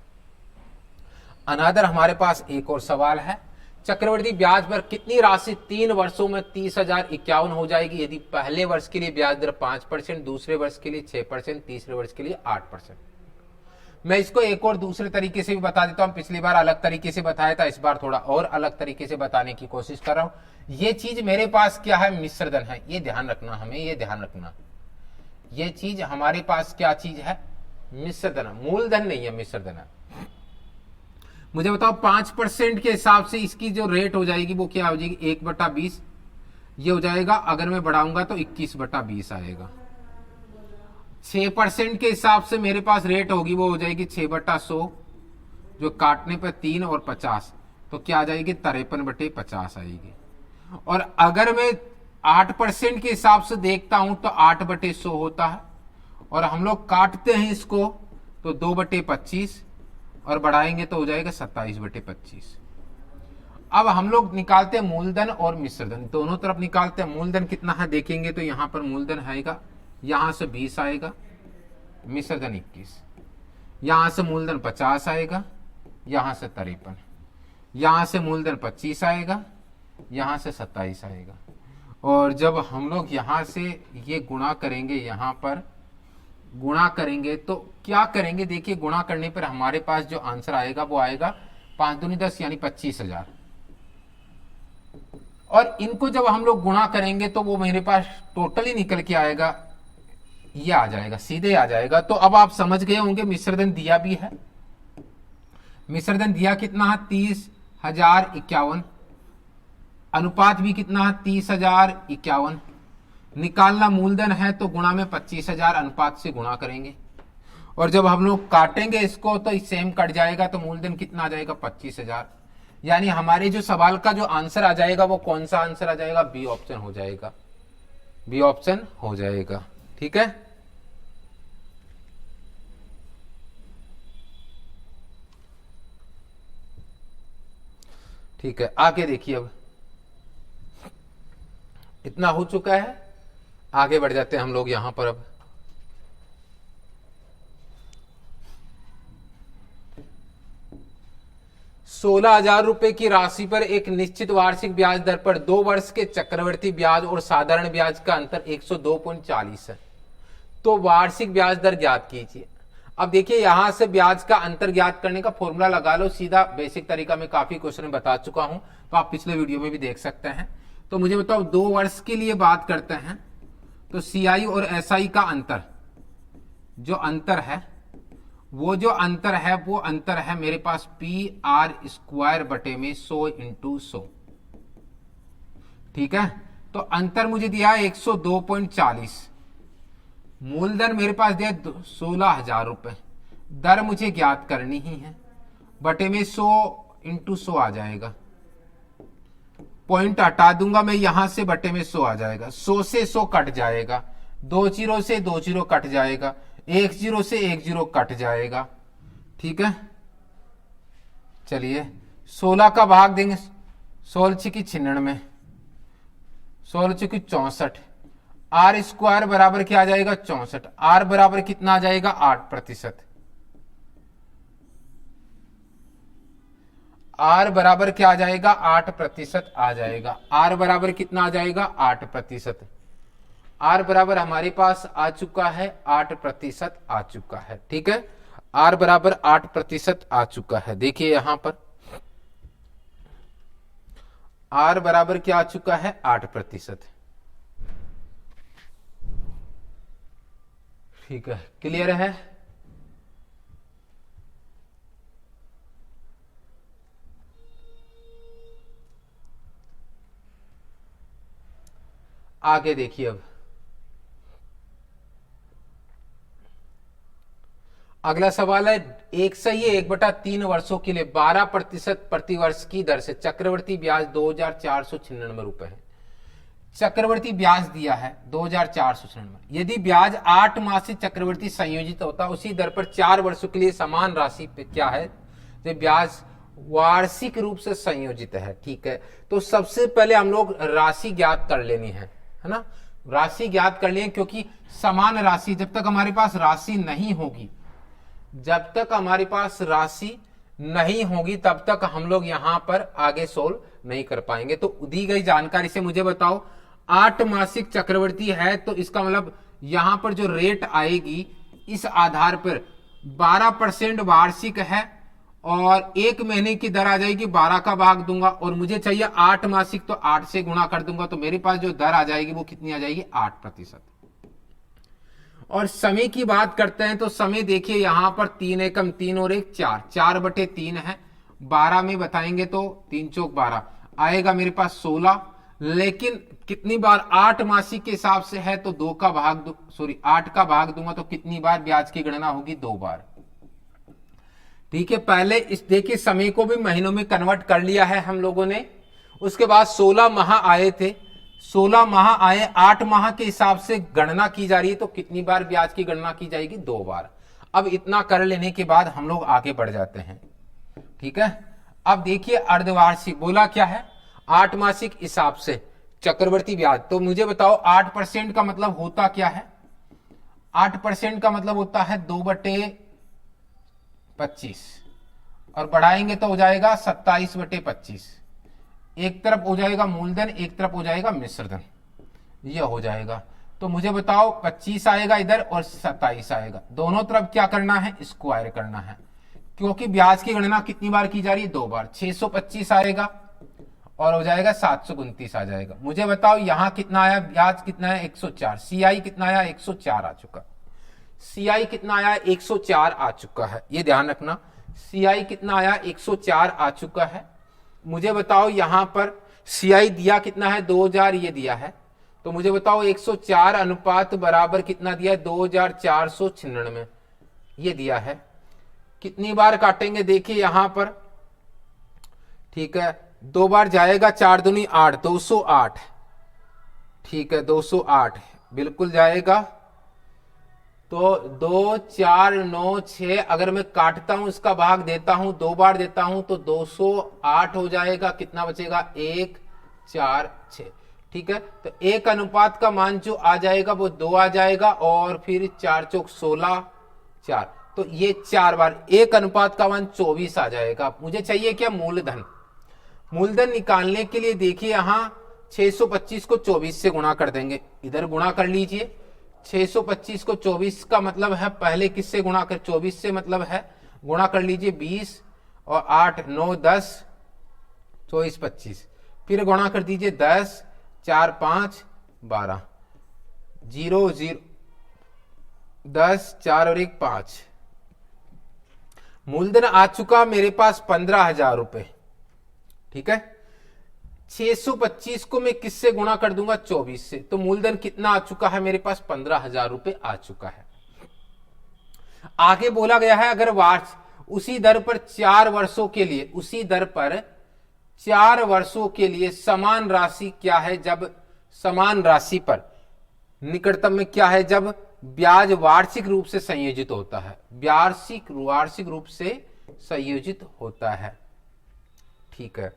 अनादर हमारे पास एक और सवाल है, चक्रवृद्धि ब्याज पर कितनी राशि 3 वर्षों में 30,051 हो जाएगी यदि पहले वर्ष के लिए ब्याज दर 5%, दूसरे वर्ष के लिए 6%, तीसरे वर्ष के लिए 8%। मैं इसको एक और दूसरे तरीके से भी बता देता हूं। पिछली बार अलग तरीके से बताया था, इस बार थोड़ा और अलग तरीके से बताने की कोशिश कर रहा हूं। ये चीज मेरे पास क्या है, मिश्र धन है, ये ध्यान रखना, हमें ये ध्यान रखना, ये चीज हमारे पास क्या चीज है, मिश्र धन, मूलधन नहीं है, मिश्र धन है। मुझे बताओ 5% के हिसाब से इसकी जो रेट हो जाएगी वो क्या हो जाएगी, 1/20 ये हो जाएगा। अगर मैं बढ़ाऊंगा तो 21/20 आएगा। 6% के हिसाब से मेरे पास रेट होगी, वो हो जाएगी 6/100, जो काटने पर 3 और 50 तो क्या आ जाएगी, 53/50 आएगी। और अगर मैं 8% के हिसाब से देखता हूं तो 8/100 होता है, और हम लोग काटते हैं इसको तो 2/25 और बढ़ाएंगे तो हो जाएगा 27/25। अब हम लोग निकालते हैं मूलधन और मिश्रधन, दोनों तरफ निकालते हैं। मूलधन कितना है देखेंगे तो यहां पर मूलधन आएगा, यहां से 20 आएगा, मिश्रधन 21, यहां से मूलधन 50 आएगा, यहां से 53, यहां से मूलधन 25 आएगा, यहां से 27 आएगा। और जब हम लोग यहां से ये गुणा करेंगे, यहां पर गुणा करेंगे तो क्या करेंगे, देखिए गुणा करने पर हमारे पास जो आंसर आएगा वो आएगा 5 दूनी 10 यानी 25,000। और इनको जब हम लोग गुणा करेंगे तो वो मेरे पास टोटली निकल के आएगा, ये आ जाएगा, सीधे आ जाएगा। तो अब आप समझ गए होंगे मिश्रधन दिया भी है। मिश्रधन दिया कितना है, 30,051, अनुपात भी कितना है, 30,051। निकालना मूलधन है तो गुणा में 25,000 अनुपात से गुणा करेंगे, और जब हम लोग काटेंगे इसको तो सेम कट जाएगा, तो मूलधन कितना आ जाएगा, 25,000। यानी हमारे जो सवाल का जो आंसर आ जाएगा वो कौन सा आंसर आ जाएगा, बी ऑप्शन हो जाएगा, बी ऑप्शन हो जाएगा। ठीक है, ठीक है, आगे देखिए। अब इतना हो चुका है, आगे बढ़ जाते हैं हम लोग यहां पर। अब 16,000 रुपए की राशि पर एक निश्चित वार्षिक ब्याज दर पर 2 वर्ष के चक्रवृद्धि ब्याज और साधारण ब्याज का अंतर 102.40 है, तो वार्षिक ब्याज दर ज्ञात कीजिए। अब देखिए यहां से ब्याज का अंतर ज्ञात करने का फॉर्मूला लगा लो, सीधा बेसिक तरीका में काफी क्वेश्चन बता चुका हूं, तो आप पिछले वीडियो में भी देख सकते हैं। तो मुझे बताओ 2 वर्ष के लिए बात करते हैं तो CI और SI का अंतर, जो अंतर है वो जो अंतर है वो अंतर है मेरे पास PR² बटे में 100 इंटू 100। ठीक है, तो अंतर मुझे दिया है 102.40, मूलधन मेरे पास दिया 16,000 रुपए, दर मुझे ज्ञात करनी ही है, बटे में 100 इंटू 100 आ जाएगा। पॉइंट हटा दूंगा मैं यहां से, बटे में 100 आ जाएगा, 100 से 100 कट जाएगा, 2 जीरो से 2 जीरो कट जाएगा, 1 जीरो से 1 जीरो कट जाएगा। ठीक है, चलिए 16 का भाग देंगे, 16 की 96, 16 की 64, R² बराबर क्या आ जाएगा, 64। R बराबर कितना आ जाएगा, 8%। R बराबर क्या आ जाएगा, 8% आ जाएगा। R बराबर कितना आ जाएगा, 8%। R बराबर हमारे पास आ चुका है, 8% आ चुका है। ठीक है, R बराबर 8% आ चुका है। देखिए यहां पर R बराबर क्या आ चुका है, 8%। ठीक है, क्लियर है। आगे देखिए। अब अगला सवाल है, एक सही 1/3 वर्षों के लिए 12% प्रति वर्ष की दर से चक्रवर्ती ब्याज 2,496 रुपए है। चक्रवर्ती ब्याज दिया है 2,496। यदि ब्याज 8 माह से चक्रवर्ती संयोजित होता, उसी दर पर 4 वर्षों के लिए समान राशि पे क्या है, तो ब्याज वार्षिक रूप से संयोजित है। ठीक है, तो सबसे पहले हम लोग राशि ज्ञात कर लेनी है ना, राशि ज्ञात कर लिए, क्योंकि समान राशि जब तक हमारे पास राशि नहीं होगी, जब तक हमारे पास राशि नहीं होगी तब तक हम लोग यहां पर आगे सोल्व नहीं कर पाएंगे। तो दी गई जानकारी से मुझे बताओ 8 मासिक चक्रवर्ती है, तो इसका मतलब यहां पर जो रेट आएगी इस आधार पर 12% वार्षिक है और 1 महीने की दर आ जाएगी 12 का भाग दूंगा और मुझे चाहिए 8 मासिक, तो 8 से गुणा कर दूंगा तो मेरे पास जो दर आ जाएगी वो कितनी आ जाएगी 8%। और समय की बात करते हैं तो समय देखिए यहां पर 3 एकम 3 और 1 4, 4/3 है। 12 में बताएंगे तो 3 चौक 12 आएगा मेरे पास 16, लेकिन कितनी बार 8 मासिक के हिसाब से है तो 8 का भाग दूंगा तो कितनी बार ब्याज की गणना होगी 2 बार। ठीक है, पहले इस देखिए समय को भी महीनों में कन्वर्ट कर लिया है हम लोगों ने। उसके बाद 16 माह आए थे, 16 माह आए, 8 माह के हिसाब से गणना की जा रही है तो कितनी बार ब्याज की गणना की जाएगी 2 बार। अब इतना कर लेने के बाद हम लोग आगे बढ़ जाते हैं। ठीक है, अब देखिए अर्धवार्षिक बोला क्या है, 8 मासिक हिसाब से चक्रवर्ती ब्याज। तो मुझे बताओ 8% का मतलब होता क्या है? 8% का मतलब होता है 2/25 और बढ़ाएंगे तो हो जाएगा 27/25। एक तरफ हो जाएगा मूलधन, एक तरफ हो जाएगा मिश्रधन, यह हो जाएगा। तो मुझे बताओ 25 आएगा इधर और 27 आएगा, दोनों तरफ क्या करना है, स्क्वायर करना है, क्योंकि ब्याज की गणना कितनी बार की जा रही है 2 बार। 625 आएगा और हो जाएगा 729 आ जाएगा। मुझे बताओ यहां कितना आया, ब्याज कितना है 104, सीआई कितना आया 104 आ चुका, सीआई कितना आया 104 आ चुका है, ये ध्यान रखना, सीआई कितना आया 104 आ चुका है। मुझे बताओ यहां पर सीआई दिया कितना है 2000, ये दिया है, तो मुझे बताओ 104 अनुपात बराबर कितना दिया है 2496, ये दिया है। कितनी बार काटेंगे देखिए यहां पर, ठीक है, 2 बार जाएगा, 4 दूनी 8, 208, ठीक है 208 बिल्कुल जाएगा। तो 2 4 9 6 अगर मैं काटता हूं, इसका भाग देता हूं, 2 बार देता हूं तो 208 हो जाएगा। कितना बचेगा 1 4 6, ठीक है। तो 1 अनुपात का मान जो आ जाएगा वो 2 आ जाएगा और फिर 4 चौक 16 4, तो ये 4 बार 1 अनुपात का मान 24 आ जाएगा। मुझे चाहिए क्या, मूलधन। मूलधन निकालने के लिए देखिए यहां 625 को 24 से गुणा कर देंगे, इधर गुणा कर लीजिए। 625 को 24 का मतलब है पहले किससे गुणा कर, 24 से मतलब है, गुणा कर लीजिए 20 और 8 9 10 24 25, फिर गुणा कर दीजिए 10 4 5 12 0 0 10 4 और 1 5। मूलधन आ चुका मेरे पास 15,000 रुपए, ठीक है। 625 को मैं किससे गुणा कर दूंगा 24 से, तो मूलधन कितना आ चुका है मेरे पास 15,000 रुपए आ चुका है। आगे बोला गया है अगर वार्ष उसी दर पर 4 वर्षों के लिए, उसी दर पर 4 वर्षों के लिए समान राशि क्या है, जब समान राशि पर निकटतम में क्या है, जब ब्याज वार्षिक रूप से संयोजित होता है, वार्षिक रूप से संयोजित होता है, ठीक है।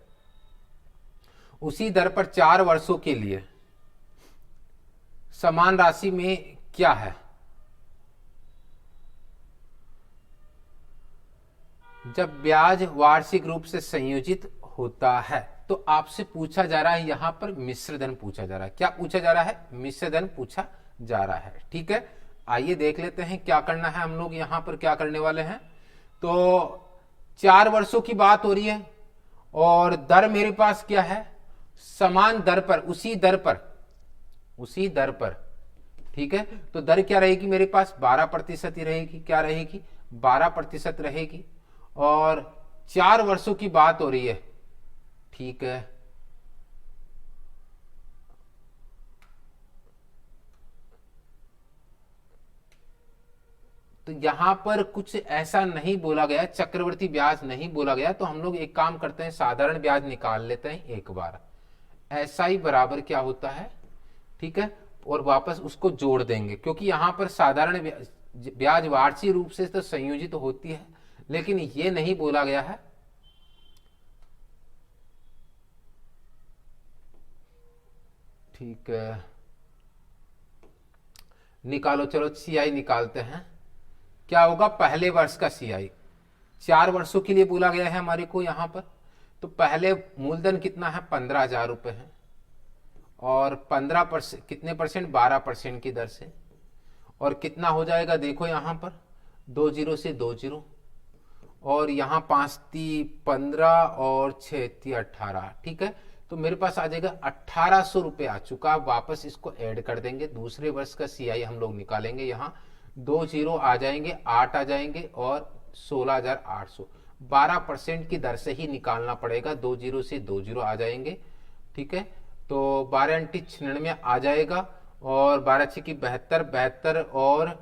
उसी दर पर 4 वर्षों के लिए समान राशि में क्या है, जब ब्याज वार्षिक रूप से संयोजित होता है। तो आपसे पूछा जा रहा है यहां पर मिश्रधन पूछा जा रहा है। क्या पूछा जा रहा है, मिश्रधन पूछा जा रहा है, ठीक है। आइए देख लेते हैं क्या करना है, हम लोग यहां पर क्या करने वाले हैं। तो 4 वर्षों की बात हो रही है और दर मेरे पास क्या है, समान दर पर, उसी दर पर, ठीक है। तो दर क्या रहेगी मेरे पास 12% ही रहेगी, क्या रहेगी 12% रहेगी और 4 वर्षों की बात हो रही है, ठीक है। तो यहां पर कुछ ऐसा नहीं बोला गया, चक्रवर्ती ब्याज नहीं बोला गया, तो हम लोग एक काम करते हैं, साधारण ब्याज निकाल लेते हैं एक बार। ऐसा ही बराबर क्या होता है, ठीक है, और वापस उसको जोड़ देंगे, क्योंकि यहां पर साधारण ब्याज वार्षिक रूप से तो संयोजित होती है, लेकिन ये नहीं बोला गया है। ठीक है, निकालो, चलो सीआई निकालते हैं। क्या होगा, पहले वर्ष का सीआई 4 वर्षों के लिए बोला गया है हमारे को यहां पर। तो पहले मूलधन कितना है 15,000 रुपए है और 15% कितने परसेंट 12% की दर से, और कितना हो जाएगा देखो यहां पर 20 से 20, और यहाँ 5 × 15 और 6 × 18, ठीक है। तो मेरे पास आ जाएगा 1800 रुपये आ चुका। वापस इसको ऐड कर देंगे, दूसरे वर्ष का CI हम लोग निकालेंगे। यहाँ 2 0 आ जाएंगे, 8 आ जाएंगे और 16,800। 12% की दर से ही निकालना पड़ेगा। 20 से 20 आ जाएंगे, ठीक है। तो 12 × 96 आ जाएगा, और 12 × 6 = 72, 72 और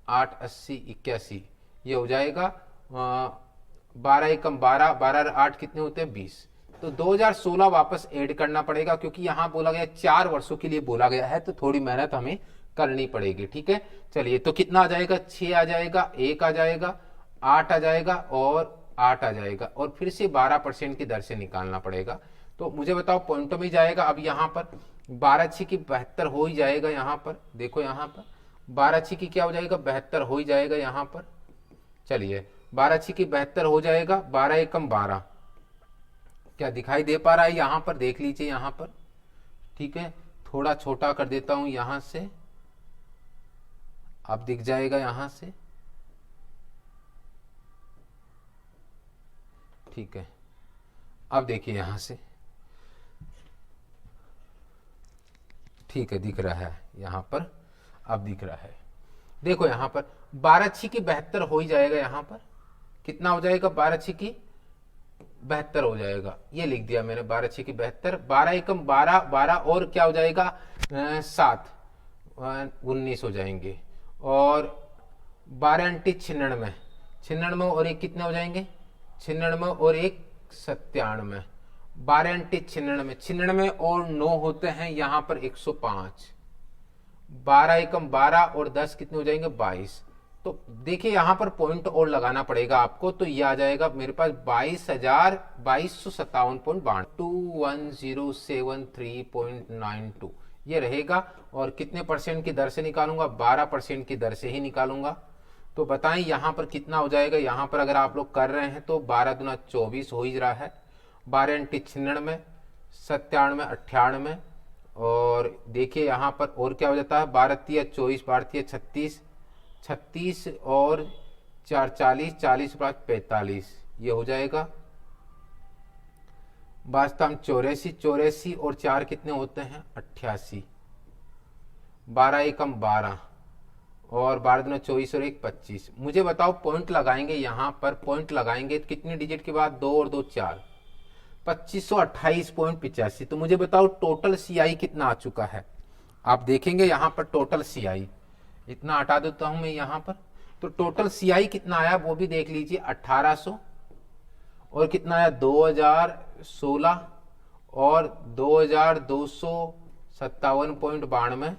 8 80 81, ये हो जाएगा 12 × 12, 12 और 8 कितने होते हैं 20। तो 2016 वापस ऐड करना पड़ेगा, क्योंकि यहाँ बोला गया 4 वर्षों के लिए बोला गया है, तो थोड़ी मेहनत हमें करनी पड़ेगी, ठीक है। चलिए, तो कितना आ जाएगा, 6 आ जाएगा, 1 आ जाएगा, 8 आ जाएगा और 8 आ जाएगा, और फिर से 12% की दर से निकालना पड़ेगा। तो मुझे बताओ पॉइंटों में जाएगा। अब यहाँ पर 12 × 6 = 72 हो ही जाएगा। यहाँ पर देखो, यहाँ पर 12 × 6 = क्या हो जाएगा, 72 हो ही जाएगा यहाँ पर। चलिए, 12 × 6 = 72 हो जाएगा। 12 × 12 क्या दिखाई दे पा रहा है, यहाँ पर देख लीजिए, यहाँ पर, ठीक है। थोड़ा छोटा कर देता हूं यहां से, अब दिख जाएगा यहां से, ठीक है। अब देखिए यहां से, ठीक है, दिख रहा है यहां पर, अब दिख रहा है। देखो यहां पर 12 × 6 = 72 हो ही जाएगा। यहां पर कितना हो जाएगा, 12 × 6 = 72 हो जाएगा। ये लिख दिया मैंने, 12 × 6 = 72। 12 × 12, 12 और क्या हो जाएगा 7, 19 हो जाएंगे। और 12 × 96, 96 और एक कितने हो जाएंगे, 96 और एक 97। 12 × 96, 96 और 9 होते हैं यहाँ पर 105। 12 × 12 और 10 कितने हो जाएंगे 22। तो देखिए यहाँ पर पॉइंट और लगाना पड़ेगा आपको, तो ये आ जाएगा मेरे पास 22,257.92 ये रहेगा। और कितने % की दर से निकालूंगा, 12% की दर से ही निकालूंगा। तो बताएं यहाँ पर कितना हो जाएगा। यहाँ पर अगर आप लोग कर रहे हैं तो 12 × 2 = 24 हो ही रहा है। 12 × 96, 97, 98। और देखिए यहाँ पर और क्या हो जाता है, 12 × 3 = 24, 12 × 3 = 36, 36 और 4 40, 40 + 5 45, ये हो जाएगा। वास्तव में 84, 84 और 4 कितने होते हैं 88। 12 × 12 और 12 × 2 = 24 और 1 25। मुझे बताओ पॉइंट लगाएंगे, यहाँ पर पॉइंट लगाएंगे कितने डिजिट के बाद, 2 और 2 4, 2528.85। तो मुझे बताओ टोटल CI कितना आ चुका है। आप देखेंगे यहाँ पर टोटल CI, इतना हटा देता हूं मैं यहाँ पर, तो टोटल CI कितना आया वो भी देख लीजिए, 1800 और कितना आया 2016 और 2257.92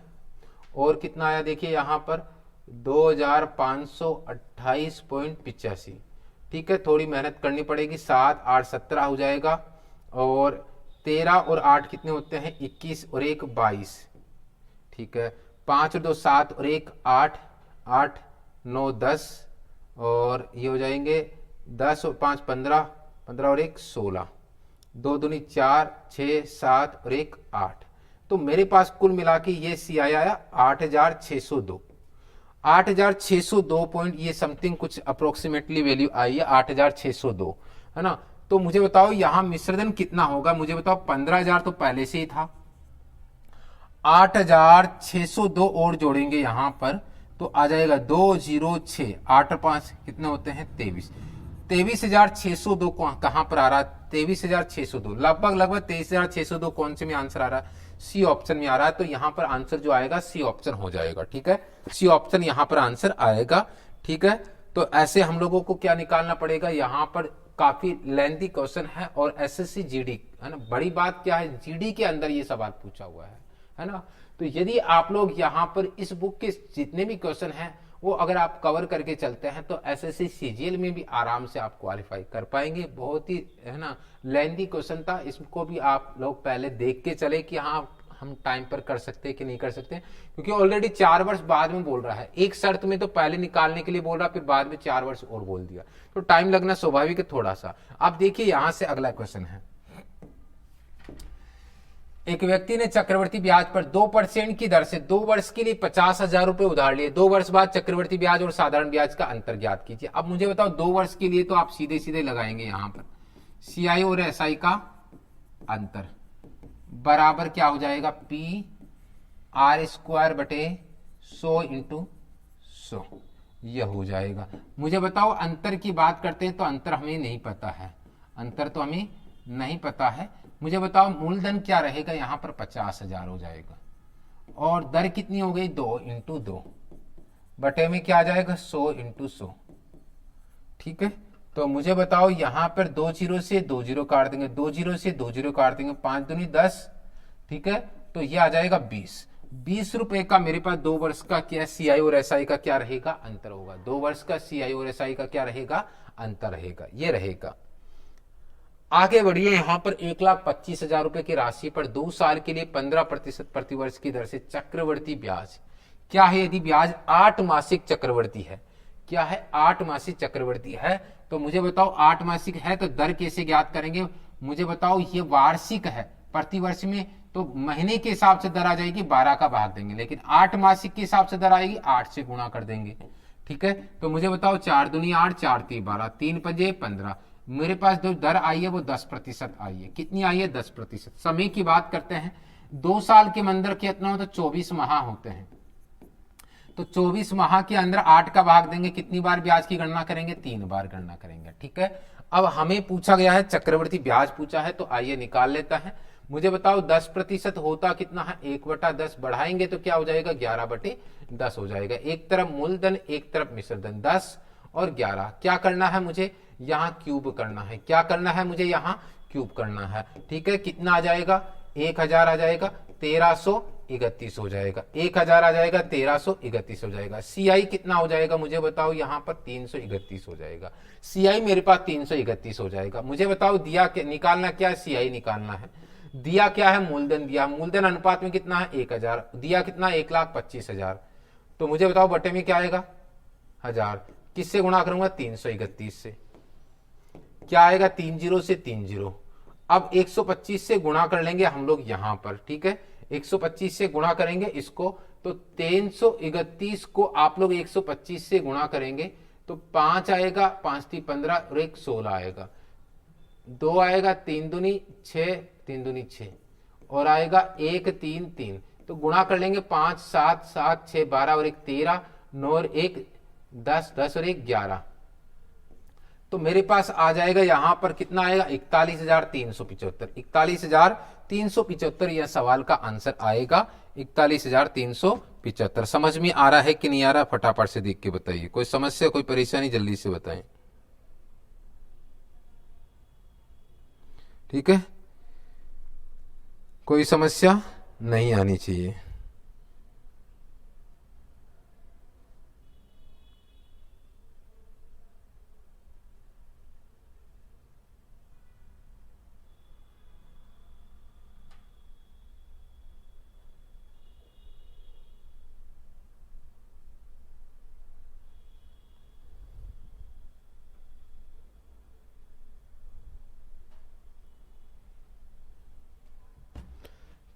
और कितना आया देखिए यहाँ पर 2528.85। ठीक है, थोड़ी मेहनत करनी पड़ेगी। 7 8 17 हो जाएगा और 13 और 8 कितने होते हैं 21 और 1 22। ठीक है, 5 और 2 7 और 1 8, 8 9 10 और ये हो जाएंगे 10 और 5 15, 15 और 1 16, 2 दूनी 4 6 7 और 1 8। तो मेरे पास कुल मिला के ये CI आया 8602। 8602 पॉइंट ये समथिंग कुछ अप्रोक्सीमेटली वैल्यू आई है 8602, है ना। तो मुझे बताओ यहां मिश्रधन कितना होगा, मुझे बताओ 15,000 तो पहले से ही था, 8602 और जोड़ेंगे यहां पर तो आ जाएगा 206, 8 और 5 कितने होते हैं 23। 23,602 कहां पर आ रहा है, 23,602 लगभग 23,602 कौन से में आंसर आ रहा है, सी ऑप्शन में आ रहा है। तो यहां पर आंसर जो आएगा सी ऑप्शन हो जाएगा। ठीक है, सी ऑप्शन यहां पर आंसर आएगा। ठीक है, तो ऐसे हम लोगों को क्या निकालना पड़ेगा, यहां पर काफी लेंथी क्वेश्चन है और SSC GD है ना। बड़ी बात क्या है, GD के अंदर ये सवाल पूछा हुआ है ना। तो यदि आप लोग यहाँ पर इस बुक के जितने भी क्वेश्चन हैं वो अगर आप कवर करके चलते हैं तो SSC CGL में भी आराम से आप क्वालिफाई कर पाएंगे। बहुत ही है ना लेंथी क्वेश्चन था, इसको भी आप लोग पहले देख के चले कि हाँ हम टाइम पर कर सकते हैं कि नहीं कर सकते, क्योंकि ऑलरेडी 4 वर्ष बाद में बोल रहा है। एक शर्त में तो पहले निकालने के लिए बोल रहा, फिर बाद में 4 वर्ष और बोल दिया, तो टाइम लगना स्वाभाविक है थोड़ा सा। अब देखिए यहां से अगला क्वेश्चन है, एक व्यक्ति ने चक्रवर्ती ब्याज पर 2% की दर से 2 वर्ष के लिए 50,000 रुपए उधार लिए। 2 वर्ष बाद चक्रवर्ती ब्याज और साधारण ब्याज का अंतर ज्ञात कीजिए। अब मुझे बताओ 2 वर्ष के लिए तो आप सीधे सीधे लगाएंगे यहां पर CI और SI का अंतर बराबर क्या हो जाएगा, PR² बटे 100 इंटू 100, यह हो जाएगा। मुझे बताओ अंतर की बात करते हैं तो अंतर हमें नहीं पता है, अंतर तो हमें नहीं पता है। मुझे बताओ मूलधन क्या रहेगा, यहां पर 50,000 हो जाएगा और दर कितनी हो गई 2 इंटू 2 बटे में क्या आ जाएगा 100 इंटू 100। ठीक है, तो मुझे बताओ यहां पर 2 जीरो से 2 जीरो काट देंगे, 2 जीरो से 2 जीरो काट देंगे, 5 दूनी 10। ठीक है, तो ये आ जाएगा 20 रुपए का मेरे पास 2 वर्ष का क्या CI और SI का क्या रहेगा, अंतर होगा। 2 वर्ष का CI और SI का क्या रहेगा, अंतर रहेगा, ये रहेगा। आगे बढ़िए, यहां पर 1,25,000 रुपए की राशि पर 2 साल के लिए 15% प्रतिवर्ष की दर से चक्रवर्ती ब्याज क्या है, यदि ब्याज 8 मासिक चक्रवर्ती है, क्या है 8 मासिक चक्रवर्ती है, तो मुझे बताओ 8 मासिक है तो दर कैसे ज्ञात करेंगे। मुझे बताओ ये वार्षिक है, प्रतिवर्ष में तो महीने के हिसाब से दर आ जाएगी, 12 का भाग देंगे, लेकिन 8 मासिक के हिसाब से दर आएगी 8 से गुणा कर देंगे। ठीक है, तो मुझे बताओ 4 दूनी 8, 4 3 12, 3 पंजे 15। मेरे पास जो दर आई है वो 10% आई है। कितनी आई है, 10%। समय की बात करते हैं, 2 साल के अंदर कितना होता है, 24 माह होते हैं, तो 24 माह के अंदर 8 का भाग देंगे, कितनी बार ब्याज की गणना करेंगे, 3 बार गणना करेंगे। ठीक है, अब हमें पूछा गया है चक्रवर्ती ब्याज पूछा है, तो आइए निकाल लेता है। मुझे बताओ 10% होता कितना है, 1/10 बढ़ाएंगे तो क्या हो जाएगा, 11/10 हो जाएगा। एक तरफ मूलधन एक तरफ मिश्रधन, 10 और 11। क्या करना है मुझे, यहाँ क्यूब करना है, क्या करना है मुझे, यहाँ क्यूब करना है। ठीक है, कितना आ जाएगा, 1000 आ जाएगा, 1331 हो जाएगा, 1000 आ जाएगा, 1331 हो जाएगा। CI कितना हो जाएगा मुझे बताओ, यहाँ पर 331 हो जाएगा। CI मेरे पास 331 हो जाएगा। मुझे बताओ दिया निकालना क्या है, CI निकालना है। दिया क्या है, मूलधन दिया, मूलधन अनुपात में कितना है 1000, दिया कितना 1,25,000, तो मुझे बताओ बटे में क्या आएगा 1000, किससे गुणा करूंगा 331 से, क्या आएगा 3 जीरो से 3 जीरो। अब 125 से गुणा कर लेंगे हम लोग यहां पर। ठीक है, 125 से गुणा करेंगे इसको, तो 331 को आप लोग 125 से गुणा करेंगे तो 5 आएगा, 5 3 15 और 1 16 आएगा, 2 आएगा, 3 दूनी 6, 3 दूनी 6 और आएगा 1 3 3, तो गुणा कर लेंगे 5 7 7 6 12 और 1 13, 9 और 1 10, 10 और 1 11, तो मेरे पास आ जाएगा यहां पर कितना आएगा 41,375। 41,375 यह सवाल का आंसर आएगा, 41,375। समझ में आ रहा है कि नहीं आ रहा, फटाफट से देख के बताइए। कोई समस्या कोई परेशानी जल्दी से बताएं। ठीक है, कोई समस्या नहीं आनी चाहिए।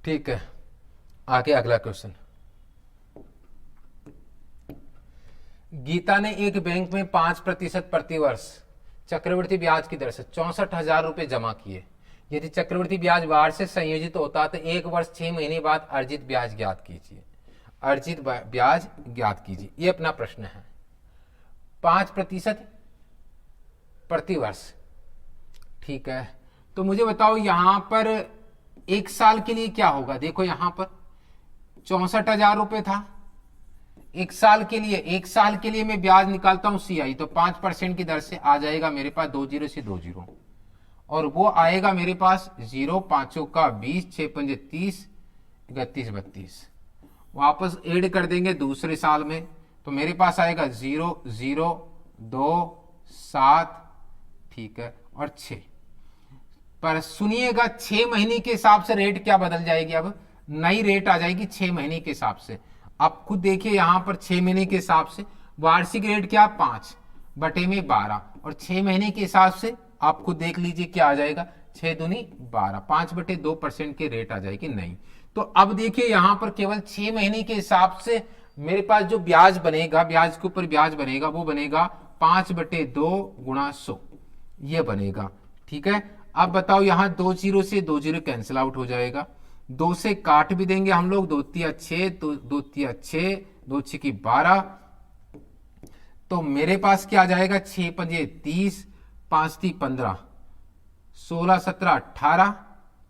ठीक है, आगे अगला क्वेश्चन। गीता ने एक बैंक में 5% प्रतिवर्ष चक्रवृद्धि ब्याज की दर से 64,000 रुपए जमा किए। यदि चक्रवृद्धि ब्याज वार्षिक से संयोजित होता तो 1 वर्ष 6 महीने बाद अर्जित ब्याज ज्ञात कीजिए। अर्जित ब्याज ज्ञात कीजिए, ये अपना प्रश्न है। 5% प्रतिवर्ष, ठीक है, तो मुझे बताओ यहां पर 1 साल के लिए क्या होगा। देखो यहां पर 64,000 रुपए था 1 साल के लिए। 1 साल के लिए मैं ब्याज निकालता हूं CI, तो 5% की दर से आ जाएगा मेरे पास 2 जीरो से 2 जीरो, और वो आएगा मेरे पास 0 5 का 20, 6 5 30, 31 32, वापस ऐड कर देंगे दूसरे साल में, तो मेरे पास आएगा 0 0 2 7, ठीक है, और 6। पर सुनिएगा 6 महीने के हिसाब से रेट क्या बदल जाएगी, अब नई रेट आ जाएगी 6 महीने के हिसाब से। आप खुद देखिए यहां पर 6 महीने के हिसाब से वार्षिक रेट क्या 5 बटे में 12, और 6 महीने के हिसाब से आप खुद देख लीजिए क्या आ जाएगा 6 दूनी 12, 5/2% के रेट आ जाएगी। नहीं तो अब देखिए यहां पर केवल 6 महीने के हिसाब से मेरे पास जो ब्याज बनेगा, ब्याज के ऊपर ब्याज बनेगा, वो बनेगा 5/2 गुणा 100, ये बनेगा। ठीक है, अब बताओ यहां 2 जीरो से 2 जीरो कैंसिल आउट हो जाएगा, 2 से काट भी देंगे हम लोग, 2 तिया 6, 2 तिया 6, 2 6 की 12, तो मेरे पास क्या आ जाएगा, 6 पंजे 30, 5 ती 15, 16 17 18,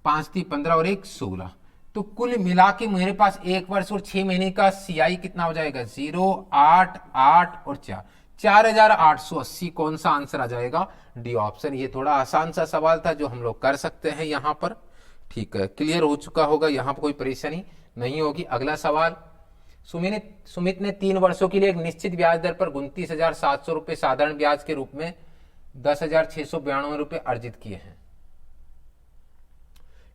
5 ती 15 और 1 16, तो कुल मिला के मेरे पास 1 वर्ष और 6 महीने का सीआई कितना हो जाएगा, 0 8 8 और 4, 4880। कौन सा आंसर आ जाएगा, डी ऑप्शन। ये थोड़ा आसान सा सवाल था जो हम लोग कर सकते हैं यहां पर। ठीक है, क्लियर हो चुका होगा, यहां पर कोई परेशानी नहीं होगी। अगला सवाल, सुमित ने 3 वर्षों के लिए एक निश्चित ब्याज दर पर 29,700 रुपए साधारण ब्याज के रूप में 10,692 रुपए अर्जित किए हैं।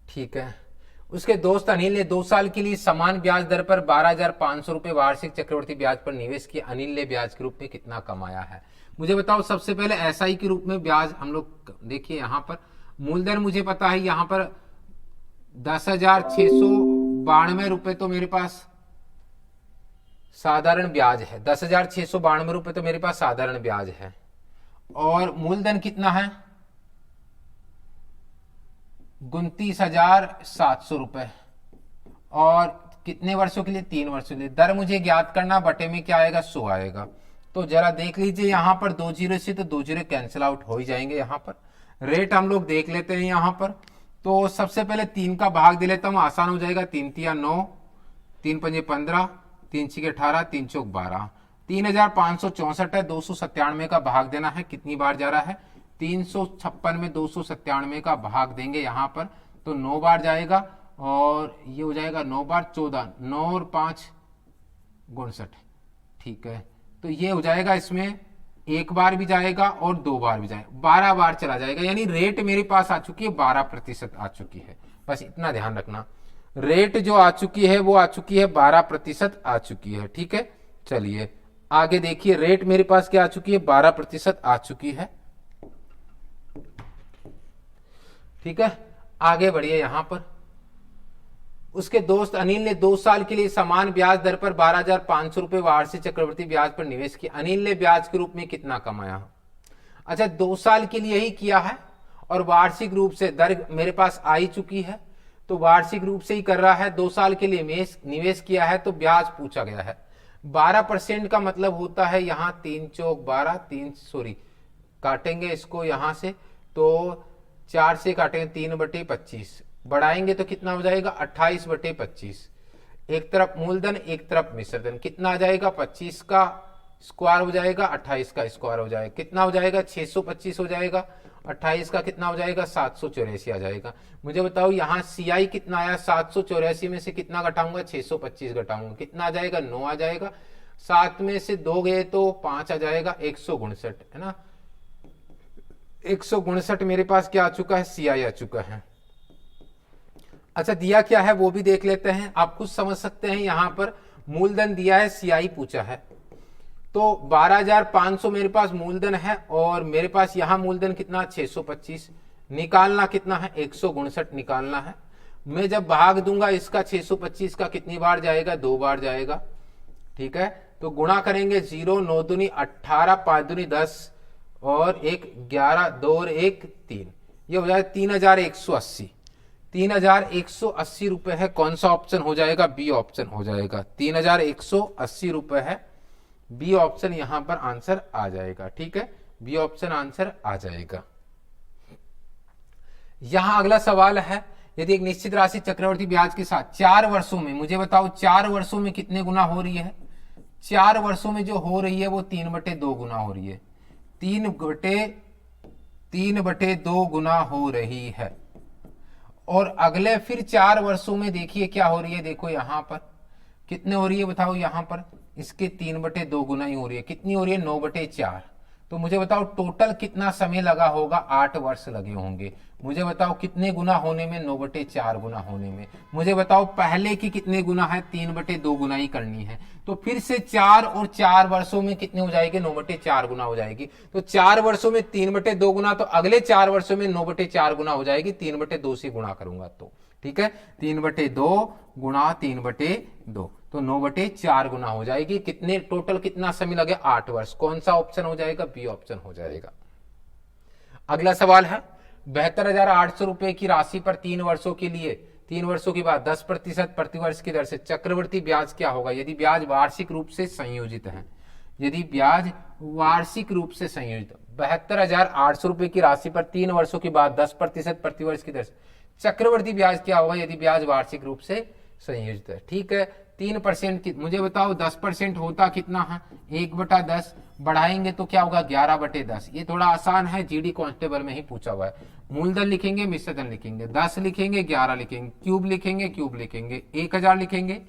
ठीक है, उसके दोस्त अनिल ने 2 साल के लिए समान ब्याज दर पर 12,500 रुपए वार्षिक चक्रवर्ती ब्याज पर निवेश किया। अनिल ने ब्याज के रूप में कितना कमाया है, मुझे बताओ। सबसे पहले एसआई के रूप में ब्याज हम लोग देखिए, यहां पर मूलधन मुझे पता है, यहां पर 10,692 रुपए तो मेरे पास साधारण ब्याज है, 10,692 रुपए तो मेरे पास साधारण ब्याज है, और मूलधन कितना है, 29,700 रुपए, और कितने वर्षों के लिए, 3 वर्षों के लिए। दर मुझे ज्ञात करना, बटे में क्या आएगा, 100 आएगा। तो जरा देख लीजिए यहां पर 2 जीरो से तो 2 जीरो कैंसिल आउट हो ही जाएंगे। यहां पर रेट हम लोग देख लेते हैं यहां पर, तो सबसे पहले 3 का भाग दे लेता हूं, आसान हो जाएगा। 3 तिया 9, 3 पंजे 15, 3 छके 18, 3 चौक 12, 3,564 है। 297 का भाग देना है, कितनी बार जा रहा है, 356 में 297 का भाग देंगे यहां पर, तो 9 बार जाएगा, और ये हो जाएगा 9 बार 14, 9 और 5 59। ठीक है, तो ये हो जाएगा, इसमें 1 बार भी जाएगा और 2 बार भी जाएगा, 12 बार चला जाएगा। यानी रेट मेरे पास आ चुकी है 12% आ चुकी है। बस इतना ध्यान रखना, रेट जो आ चुकी है वो आ चुकी है 12% आ चुकी है। ठीक है, चलिए आगे देखिए, रेट मेरे पास क्या आ चुकी है, 12% आ चुकी है। ठीक है, आगे बढ़िए। यहां पर उसके दोस्त अनिल ने 2 साल के लिए समान ब्याज दर पर 12,500 रुपए वार्षिक चक्रवर्ती ब्याज पर निवेश किया। अनिल ने ब्याज के रूप में कितना कमाया। अच्छा, 2 साल के लिए ही किया है, और वार्षिक रूप से दर मेरे पास आ ही चुकी है, तो वार्षिक रूप से ही कर रहा है। 2 साल के लिए निवेश किया है, तो ब्याज पूछा गया है। 12% का मतलब होता है यहाँ 3 चौक 12, 3 सॉरी काटेंगे इसको यहां से, तो 4 से काटेंगे 3/25, बढ़ाएंगे तो कितना हो जाएगा, 28/25। एक तरफ मूलधन, एक तरफ मिश्रधन, कितना आ जाएगा, 25 का स्क्वायर हो जाएगा, 28 का स्क्वायर हो जाएगा, कितना हो जाएगा, 625 हो जाएगा, 28 का कितना हो जाएगा, 784 आ जाएगा। मुझे बताओ यहाँ सीआई कितना आया, 784 में से कितना घटाऊंगा, 625 घटाऊंगा, कितना आ जाएगा, 9 आ जाएगा। 7 में से 2 गए तो 5 आ जाएगा, 159 है ना, 159 मेरे पास क्या आ चुका है, सीआई आ चुका है। अच्छा, दिया क्या है वो भी देख लेते हैं, आप कुछ समझ सकते हैं। यहां पर मूलधन दिया है, सीआई पूछा है, तो 12,500 मेरे पास मूलधन है, और मेरे पास यहां मूलधन कितना, 625, निकालना कितना है, 159 निकालना है। मैं जब भाग दूंगा इसका 625 का, कितनी बार जाएगा, 2 बार जाएगा। ठीक है, तो गुणा करेंगे, 0 9 दूनी 18, 5 दूनी 10, और 1 11, 2 और 1 3, ये हो जाएगा 3,180। 3,180 रुपए है। कौन सा ऑप्शन हो जाएगा, बी ऑप्शन हो जाएगा। 3,180 रुपए है, बी ऑप्शन यहां पर आंसर आ जाएगा। ठीक है, बी ऑप्शन आंसर आ जाएगा। यहां अगला सवाल है, यदि एक निश्चित राशि चक्रवर्ती ब्याज के साथ 4 वर्षों में, मुझे बताओ 4 वर्षों में कितने गुना हो रही है। 4 वर्षों में जो हो रही है वो 3/2 गुना हो रही है, 3/2 गुना हो रही है। और अगले फिर 4 वर्षों में देखिए क्या हो रही है, देखो यहां पर कितने हो रही है, बताओ यहां पर इसके 3/2 गुना ही हो रही है। कितनी हो रही है, 9/4। तो मुझे बताओ टोटल कितना समय लगा होगा, 8 वर्ष लगे होंगे। मुझे बताओ कितने गुना होने में, 9/4 गुना होने में। मुझे बताओ पहले की कितने गुना है, 3/2 गुना ही करनी है। तो फिर से 4 और 4 वर्षों में कितने हो जाएगी, 9/4 गुना हो जाएगी। तो 4 वर्षों में 3/2 गुना, तो अगले 4 वर्षों में 9/4 गुना हो जाएगी, 3/2 से गुणा करूंगा तो ठीक है। 3/2 गुणा 3/2 तो 9/4 गुना हो जाएगी। कितने टोटल कितना समय लगे, 8 वर्ष। कौन सा ऑप्शन हो जाएगा, बी ऑप्शन हो जाएगा। अगला सवाल है 72,800 रुपए की राशि पर 3 वर्षों के लिए, 3 वर्षों के बाद 10% प्रतिवर्ष की दर से चक्रवृद्धि ब्याज क्या होगा यदि ब्याज वार्षिक रूप से संयोजित है। यदि ब्याज वार्षिक रूप से संयोजित, 72,800 रुपए की राशि पर 3 वर्षों के बाद 10% प्रतिवर्ष की दर से चक्रवृद्धि ब्याज क्या होगा यदि ब्याज वार्षिक रूप से संयोजित है। ठीक है, 3% की, मुझे बताओ 10% होता कितना है, 1/10 बढ़ाएंगे तो क्या होगा, 11/10। ये थोड़ा आसान है, जीडी कांस्टेबल में ही पूछा हुआ है। मूलधन लिखेंगे, मिश्रधन लिखेंगे, 10 लिखेंगे, 11 लिखेंगे, क्यूब लिखेंगे, 1000 लिखेंगे,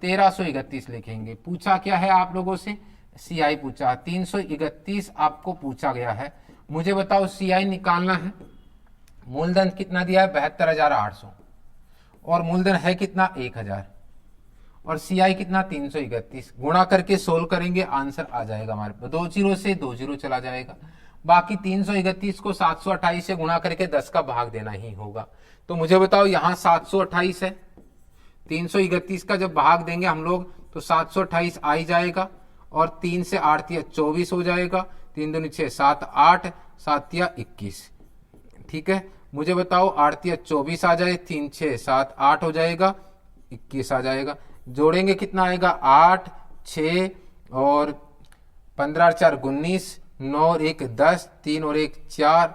1331 लिखेंगे। पूछा क्या है आप लोगों से, सीआई पूछा, 331 आपको पूछा गया है। मुझे बताओ सीआई निकालना है। मूलधन कितना दिया है, 72,800 और मूलधन है कितना, 1000 और सीआई कितना, 331। गुणा करके सोल्व करेंगे, आंसर आ जाएगा हमारे पास। 2 0 से 2 0 चला जाएगा। बाकी 331 को 728 से गुणा करके 10 का भाग देना ही होगा। तो मुझे बताओ यहाँ 728 है, 331 का जब भाग देंगे हम लोग तो 728 आ ही जाएगा और 3 से 8 या 24 हो जाएगा, 3 दूनी 6 7 8 7 या 21। ठीक है, मुझे बताओ 8 या 24 आ जाए, 3 6 7 8 हो जाएगा, 21 आ जाएगा। जोड़ेंगे कितना आएगा, 8 6 और 15 और 4 19, 9 और 1 10, 3 और 1 4।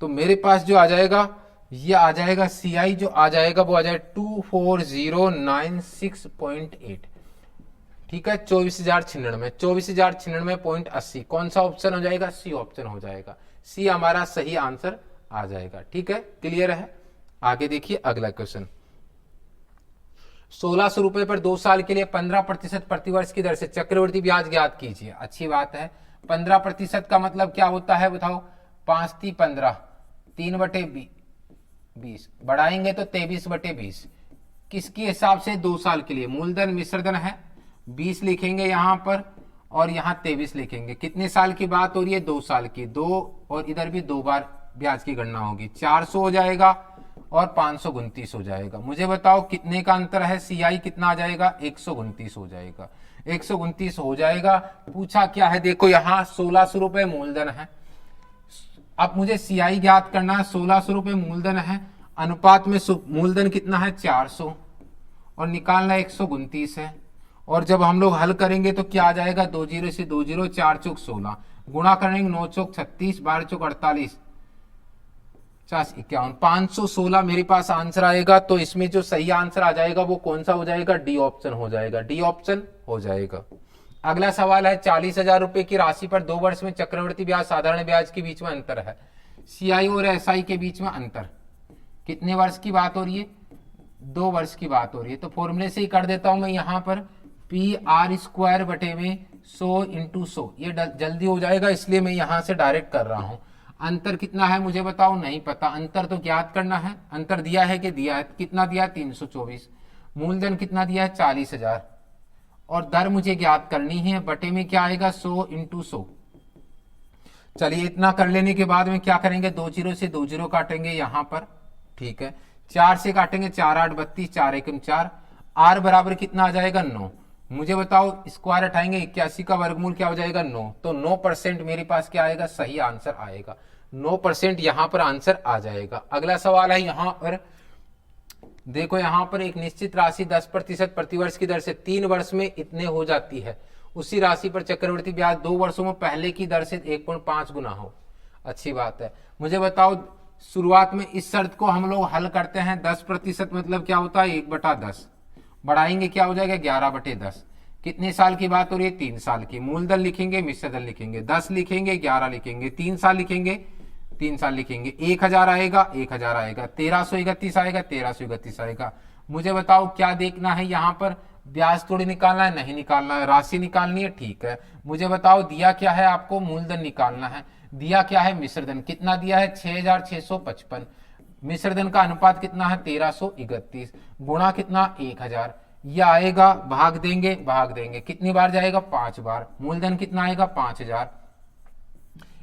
तो मेरे पास जो आ जाएगा ये आ जाएगा सीआई, जो आ जाएगा वो आ जाएगा 24096.8। ठीक है, 24,099, 24,099.80। कौन सा ऑप्शन हो जाएगा, सी ऑप्शन हो जाएगा। सी हमारा सही आंसर आ जाएगा। ठीक है, क्लियर है। आगे देखिए अगला क्वेश्चन, 1600 रुपए पर 2 साल के लिए 15% प्रतिवर्ष की दर से चक्रवृद्धि ब्याज ज्ञात कीजिए। अच्छी बात है। 15% का मतलब क्या होता है बताओ, 5 × 15, 3/20 बढ़ाएंगे तो 23/20। किसके हिसाब से, 2 साल के लिए। मूलधन मिश्रधन है, 20 लिखेंगे यहां पर और यहां 23 लिखेंगे। कितने साल की बात हो रही है, 2 साल की। 2 और इधर भी 2 बार ब्याज की गणना होगी, 400 हो जाएगा और 529 हो जाएगा। मुझे बताओ कितने का अंतर है, सीआई कितना आ जाएगा, 129 हो जाएगा। 129 हो जाएगा। पूछा क्या है, देखो यहाँ 1600 रुपए मूलधन है। अब मुझे सीआई ज्ञात करना है। 1600 रुपए मूलधन है, अनुपात में मूलधन कितना है, 400 और निकालना 129 है। और जब हम लोग हल करेंगे तो क्या आ जाएगा, 2 0 से 2 0, 4 चौक 16, गुणा करेंगे 9 चौक 36, 12 चौक 48, 50 51, 516 मेरे पास आंसर आएगा। तो इसमें जो सही आंसर आ जाएगा वो कौन सा हो जाएगा, डी ऑप्शन हो जाएगा। डी ऑप्शन हो जाएगा। अगला सवाल है 40,000 रुपए की राशि पर 2 वर्ष में चक्रवृद्धि ब्याज साधारण ब्याज के बीच में अंतर है। सीआई और एसआई के बीच में अंतर कितने वर्ष की बात हो रही है, 2 वर्ष की बात हो रही है। तो फॉर्मूले से ही कर देता हूं मैं यहाँ पर, PR² बटे में 100 × 100। ये जल्दी हो जाएगा, इसलिए मैं यहां से डायरेक्ट कर रहा हूं। अंतर कितना है मुझे बताओ, नहीं पता। अंतर तो ज्ञात करना है। अंतर दिया है कि दिया है, कितना दिया है, 324। मूलधन कितना दिया है, 40,000 और दर मुझे ज्ञात करनी है। बटे में क्या आएगा, 100 × 100। चलिए इतना कर लेने के बाद में क्या करेंगे, 2 0 से 2 0 काटेंगे यहां पर। ठीक है, 4 से काटेंगे, 4 8 32, 4 1 4। आर बराबर कितना आ जाएगा, 9। मुझे बताओ स्क्वायर हटाएंगे, 81 का वर्गमूल क्या हो जाएगा, 9। तो 9% मेरे पास क्या आएगा, सही आंसर आएगा। 9% यहां पर आंसर आ जाएगा। अगला सवाल है यहां पर, देखो यहां पर एक निश्चित राशि 10% प्रतिवर्ष की दर से 3 वर्ष में इतने हो जाती है। उसी राशि पर चक्रवृद्धि ब्याज 2 वर्षों में पहले की दर से 1.5 गुना हो। अच्छी बात है। मुझे बताओ शुरुआत में इस शर्त को हम लोग हल करते हैं। 10% मतलब क्या होता है, 1/10 बढ़ाएंगे क्या हो जाएगा, 11/10। कितने साल की बात हो रही है, 3 साल की। मूलधन लिखेंगे, मिश्रधन लिखेंगे, 10 लिखेंगे, 11 लिखेंगे, 3 साल लिखेंगे, 3 साल लिखेंगे। 1000 आएगा, 1000 आएगा, 1331 आएगा, 1331 आएगा। मुझे बताओ क्या देखना है यहाँ पर, ब्याज थोड़ी निकालना है, नहीं निकालना है, राशि निकालनी है, ठीक है। मुझे बताओ दिया क्या है आपको, मूलधन निकालना है। दिया क्या है, मिश्रधन। कितना दिया है, 6655। मिश्रधन का अनुपात कितना है, 1331, गुणा कितना, 1000। यह आएगा, भाग देंगे, भाग देंगे, कितनी बार जाएगा, 5 बार। मूलधन कितना आएगा, 5000,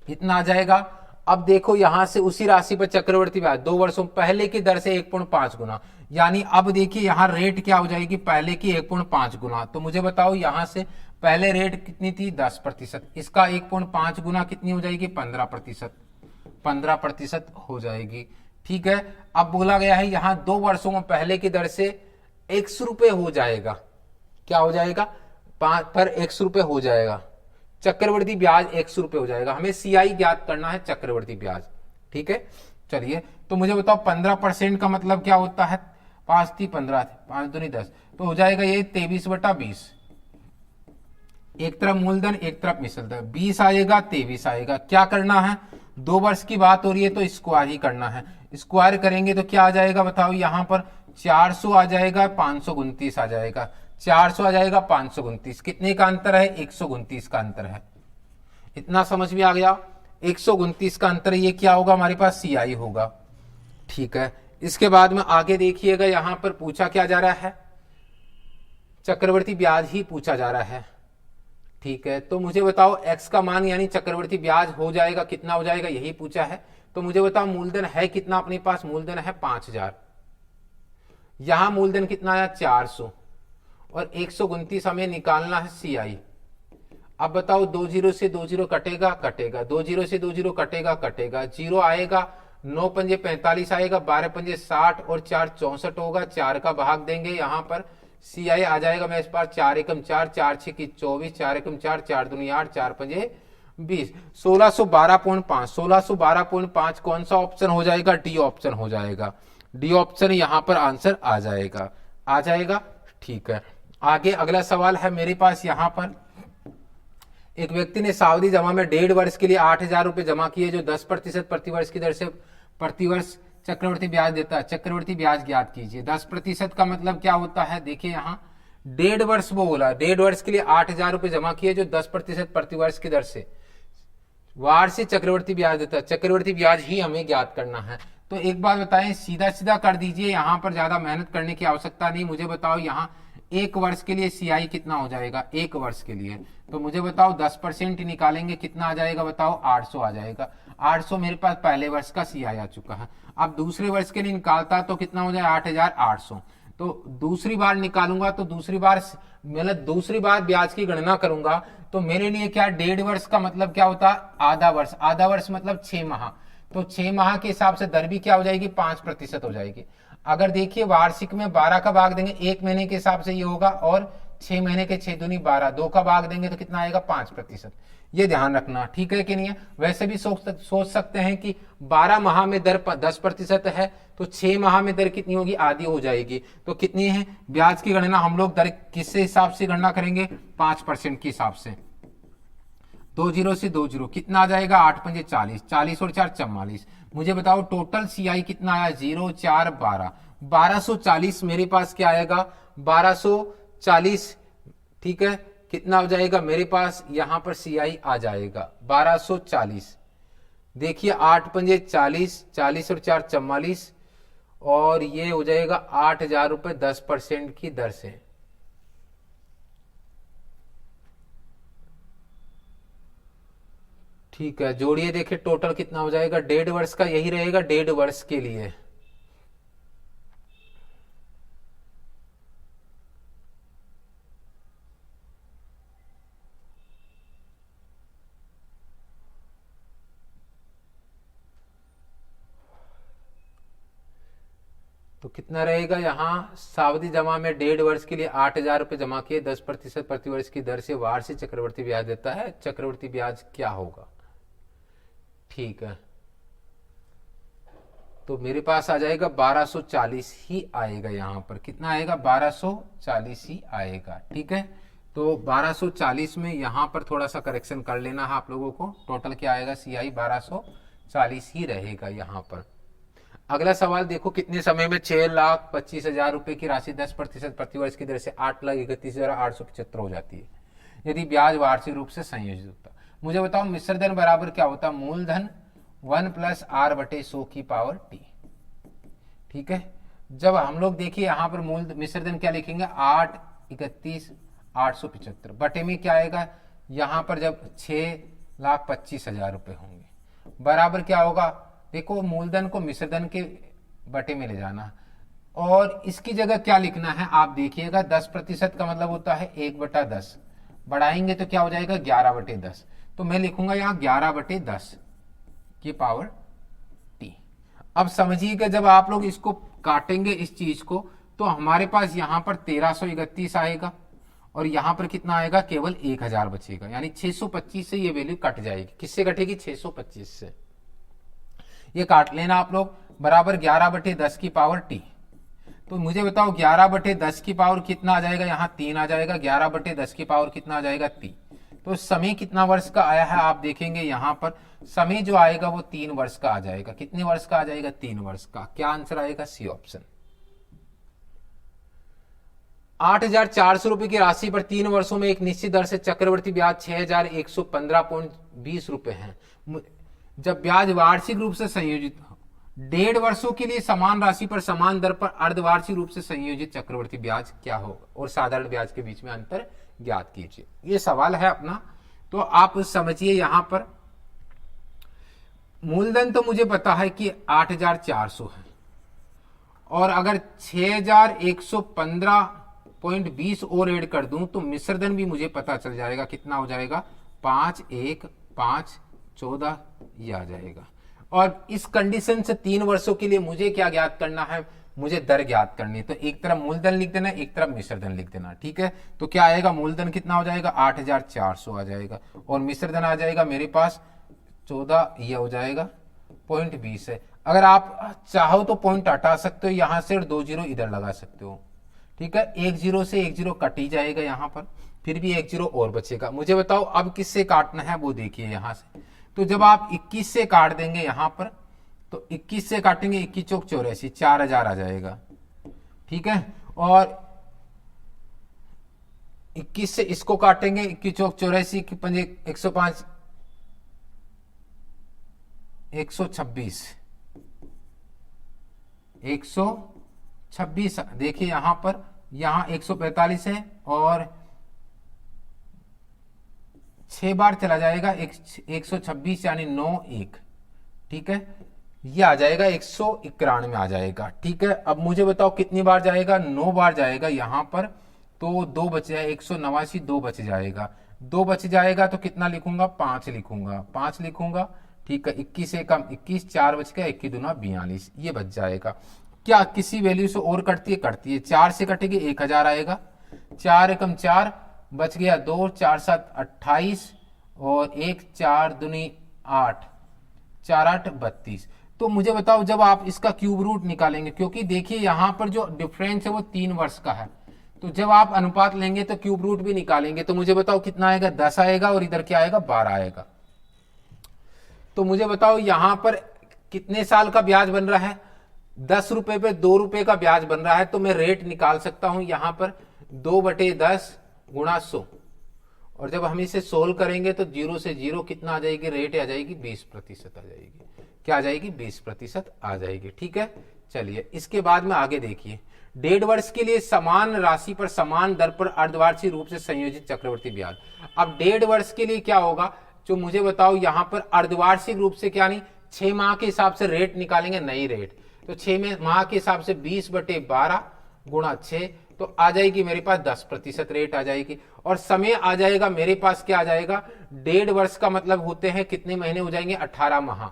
इतना आ जाएगा। अब देखो यहां से उसी राशि पर चक्रवर्ती ब्याज 2 वर्षों पहले की दर से 1.5 गुना, यानी अब देखिए यहां रेट क्या हो जाएगी, पहले की 1.5 गुना। तो मुझे बताओ यहां से पहले रेट कितनी थी, 10%, इसका 1.5 गुना कितनी हो जाएगी, 15%, 15% हो जाएगी। ठीक है। अब बोला गया है यहां 2 वर्षों में पहले की दर से 100 रुपए हो जाएगा। क्या हो जाएगा, 5 पर 100 रुपए हो जाएगा। चक्रवर्ती ब्याज 100 रुपए हो जाएगा। हमें सीआई ज्ञात करना है, चक्रवर्ती ब्याज। ठीक है, चलिए। तो मुझे बताओ 15% का मतलब क्या होता है, 5 थी 15 थे, 5 दूनी 10, तो हो जाएगा ये 23/20। एक तरफ मूलधन, एक तरफ मिश्रधन, 20 आएगा, 23 आएगा। क्या करना है, 2 वर्ष की बात हो रही है तो स्क्वायर ही करना है। स्क्वायर करेंगे तो क्या आ जाएगा बताओ, यहां पर 400 आ जाएगा, 529 आ जाएगा। 400 आ जाएगा, 529, कितने का अंतर है, 129 का अंतर है। इतना समझ में आ गया, 129 का अंतर, ये क्या होगा हमारे पास, सीआई होगा। ठीक है। इसके बाद में आगे देखिएगा, यहां पर पूछा क्या जा रहा है, चक्रवर्ती ब्याज ही पूछा जा रहा है। ठीक है। तो मुझे बताओ x का मान यानी चक्रवर्ती ब्याज हो जाएगा, कितना हो जाएगा, यही पूछा है। तो मुझे बताओ मूलधन है कितना अपने पास, मूलधन है 5000। यहां मूलधन कितना आया, 400, और 129 हमें निकालना है सीआई। अब बताओ 2 0 से 2 0 कटेगा, कटेगा, 2 0 से 2 0 कटेगा, कटेगा, 0 आएगा, 9 पंजे 45 आएगा, 12 पंजे 60 और 4 64 होगा। 4 का भाग देंगे, यहां पर सीआई आ जाएगा मेरे पास 4 एकम 4, 4 6 की 24, 4 एकम 4, 4 दूनी 8, 4 पंजे 20, 1612.5। 1612.5 कौन सा ऑप्शन हो जाएगा, डी ऑप्शन हो जाएगा। डी ऑप्शन यहां पर आंसर आ जाएगा, आ जाएगा। ठीक है। आगे अगला सवाल है मेरे पास, यहां पर एक व्यक्ति ने सावधि जमा में 1.5 वर्ष के लिए 8000 रुपए जमा किए, जो 10% प्रतिवर्ष की दर से प्रतिवर्ष चक्रवर्ती ब्याज देता है। चक्रवर्ती ब्याज ज्ञात कीजिए। 10% का मतलब क्या होता है, देखिए यहाँ 1.5 वर्ष वो बोला, 1.5 वर्ष के लिए 8000 रुपए जमा किए, जो 10% प्रतिवर्ष की दर से वार्षिक चक्रवर्ती ब्याज देता है। चक्रवर्ती ब्याज ही हमें ज्ञात करना है। तो एक बात बताएं, सीधा सीधा कर दीजिए, यहां पर ज्यादा मेहनत करने की आवश्यकता नहीं। मुझे बताओ यहाँ 1 वर्ष के लिए सीआई कितना हो जाएगा, 1 वर्ष के लिए। तो मुझे बताओ 10% ही निकालेंगे, कितना आ जाएगा बताओ, 800 आ जाएगा। 800 मेरे पास पहले वर्ष का सीआई आ चुका है। अब दूसरे वर्ष के लिए निकालता तो कितना हो जाए, 8800। तो दूसरी बार निकालूंगा तो दूसरी बार मतलब दूसरी बार ब्याज की गणना करूंगा तो मेरे लिए क्या, 1.5 वर्ष का मतलब क्या होता है, आधा वर्ष। आधा वर्ष मतलब 6 माह। तो 6 माह के हिसाब से दर भी क्या हो जाएगी, 5% हो जाएगी। अगर देखिए वार्षिक में 12 का भाग देंगे, 1 महीने के हिसाब से ये होगा, और 6 महीने के 6 दूनी 12, 2 का भाग देंगे तो कितना आएगा, 5%। ये ध्यान रखना, ठीक है कि नहीं है। वैसे भी सोच सकते हैं कि 12 माह में दर 10% है, तो 6 माह में दर कितनी होगी, आधी हो जाएगी। तो कितनी है ब्याज की गणना, हम लोग दर किस हिसाब से गणना करेंगे, 5% के हिसाब से। 2 0 से 2 0 कितना आ जाएगा, 8 पंजे 40, 40 और 4 44। मुझे बताओ टोटल सीआई कितना आया, 0 4 12, 1240 मेरे पास क्या आएगा, 1240। ठीक है, कितना हो जाएगा मेरे पास, यहां पर सीआई आ जाएगा 1240। देखिए 8 पंजे 40, 40 और 4 44, और ये हो जाएगा 8000 रुपए 10% की दर से। ठीक है, जोड़िए, देखिए टोटल कितना हो जाएगा, 1.5 वर्ष का यही रहेगा, 1.5 वर्ष के लिए। तो कितना रहेगा, यहां सावधि जमा में 1.5 वर्ष के लिए 8000 रुपए जमा किए, 10% प्रतिवर्ष की दर से वार्षिक चक्रवर्ती ब्याज देता है। चक्रवर्ती ब्याज क्या होगा, ठीक है। तो मेरे पास आ जाएगा 1240 ही आएगा, यहां पर कितना आएगा, 1240 ही आएगा। ठीक है, तो 1240 में यहां पर थोड़ा सा करेक्शन कर लेना है आप लोगों को। टोटल क्या आएगा, सीआई 1240 ही रहेगा यहां पर। अगला सवाल देखो, कितने समय में 6,25,000 रुपए की राशि 10% प्रतिवर्ष की दर से 8,31,875 हो जाती है यदि ब्याज वार्षिक रूप से संयोजित होता। मुझे बताओ मिश्र धन बराबर क्या होता है, मूलधन 1 + r/100 की पावर t। ठीक है, जब हम लोग देखिए यहां पर मूल मिश्र धन क्या लिखेंगे, 8,31,875 बटे में क्या आएगा, यहां पर जब 6,25,000 रुपए होंगे बराबर क्या होगा, देखो मूलधन को मिश्र धन के बटे में ले जाना और इसकी जगह क्या लिखना है आप देखिएगा, 10% का मतलब होता है 1/10, बढ़ाएंगे तो क्या हो जाएगा 11/10, तो मैं लिखूंगा यहां 11/10 की पावर t। अब समझिएगा जब आप लोग इसको काटेंगे इस चीज को तो हमारे पास यहां पर 1331 आएगा और यहां पर कितना आएगा, केवल 1000 बचेगा, यानी 625 से ये वैल्यू कट जाएगी। किससे कटेगी, 625 से। ये काट लेना आप लोग, बराबर 11/10 की पावर t। तो मुझे बताओ 11/10 की पावर कितना आ जाएगा, यहाँ 3 आ जाएगा, 11/10 की पावर कितना आ जाएगा 3। तो समय कितना वर्ष का आया है आप देखेंगे, यहाँ पर समय जो आएगा वो 3 वर्ष का आ जाएगा। कितने वर्ष का आ जाएगा, 3 वर्ष का। क्या आंसर आएगा, सी ऑप्शन। 8,400 रुपए की राशि पर 3 वर्षों में एक निश्चित दर से चक्रवर्ती ब्याज 6,115.20 रुपए है। जब ब्याज वार्षिक रूप से संयोजित हो, 1.5 वर्षों के लिए समान राशि पर समान दर पर अर्धवार्षिक रूप से संयोजित चक्रवर्ती ब्याज क्या होगा और साधारण ब्याज के बीच में अंतर ज्ञात कीजिए। ये सवाल है अपना, तो आप समझिए यहां पर मूलधन तो मुझे पता है कि 8,400 है और अगर 6,115.20 और ऐड कर दूं तो मिश्र धन भी मुझे पता चल जाएगा, कितना हो जाएगा 5,1,5,14 ये आ जाएगा। और इस कंडीशन से 3 वर्षों के लिए मुझे क्या ज्ञात करना है, मुझे दर ज्ञात करनी है। तो एक तरफ मूलधन लिख देना, एक तरफ मिश्र धन लिख देना। ठीक है, तो क्या आएगा, मूलधन कितना हो जाएगा 8,400 आ जाएगा और मिश्र धन आ जाएगा मेरे पास 14, ये हो जाएगा 0.20 है। अगर आप चाहो तो पॉइंट हटा सकते हो यहां से और 2 जीरो इधर लगा सकते हो। ठीक है, 1 जीरो से 1 जीरो कट ही जाएगा यहाँ पर, फिर भी 1 जीरो और बचेगा। मुझे बताओ अब किससे काटना है वो देखिए यहां से। तो जब आप 21 से काट देंगे यहां पर, तो 21 से काटेंगे, 21 चौक 84, 4,000 आ जाएगा। ठीक है, और 21 से इसको काटेंगे, 21 चौक 84 की 105, 126, 126 देखिए यहां पर, यहां 145 है और 6 बार चला जाएगा 126 यानी 9 1। ठीक है, ये आ जाएगा 191 आ जाएगा। ठीक है, अब मुझे बताओ कितनी बार जाएगा, 9 बार जाएगा यहां पर, तो 2 बच जाए, 189 2 बच जाएगा, 2 बच जाएगा तो कितना लिखूंगा, 5 लिखूंगा, 5 लिखूंगा। ठीक है, 21 से कम 21, 4 बच गया, 21 दूना 42, ये बच जाएगा। क्या किसी वैल्यू से और कटती है, करती है, 4 से कटेगी 1000 आएगा, 4 एकम 4 बच गया 2, 4 7 28 और 1 4 दूनी 8, 4 8 32। तो मुझे बताओ जब आप इसका क्यूब रूट निकालेंगे, क्योंकि देखिए यहां पर जो डिफरेंस है वो 3 वर्ष का है, तो जब आप अनुपात लेंगे तो क्यूब रूट भी निकालेंगे, तो मुझे बताओ कितना आएगा, 10 आएगा और इधर क्या आएगा, 12 आएगा। तो मुझे बताओ यहां पर कितने साल का ब्याज बन रहा है, 10 रुपए पे 2 रुपए का ब्याज बन रहा है, तो मैं रेट निकाल सकता हूं यहां पर 2/10 गुणा 100, और जब हम इसे सोल्व करेंगे तो 0 से 0 कितना आ जाएगी, रेट आ जाएगी 20% आ जाएगी। क्या आ जाएगी, 20% आ जाएगी। ठीक है, चलिए इसके बाद में आगे देखिए, 1.5 वर्ष के लिए समान राशि पर समान दर पर अर्धवार्षिक रूप से संयोजित चक्रवर्ती ब्याज। अब 1.5 वर्ष के लिए क्या होगा, जो मुझे बताओ यहां पर अर्धवार्षिक रूप से क्या नहीं, 6 माह के हिसाब से रेट निकालेंगे, नई रेट, तो 6 माह के हिसाब से 20/12 गुणा 6, तो आ जाएगी मेरे पास 10% रेट आ जाएगी। और समय आ जाएगा मेरे पास, क्या आ जाएगा, 1.5 वर्ष का मतलब होते हैं कितने महीने हो जाएंगे, 18 माह,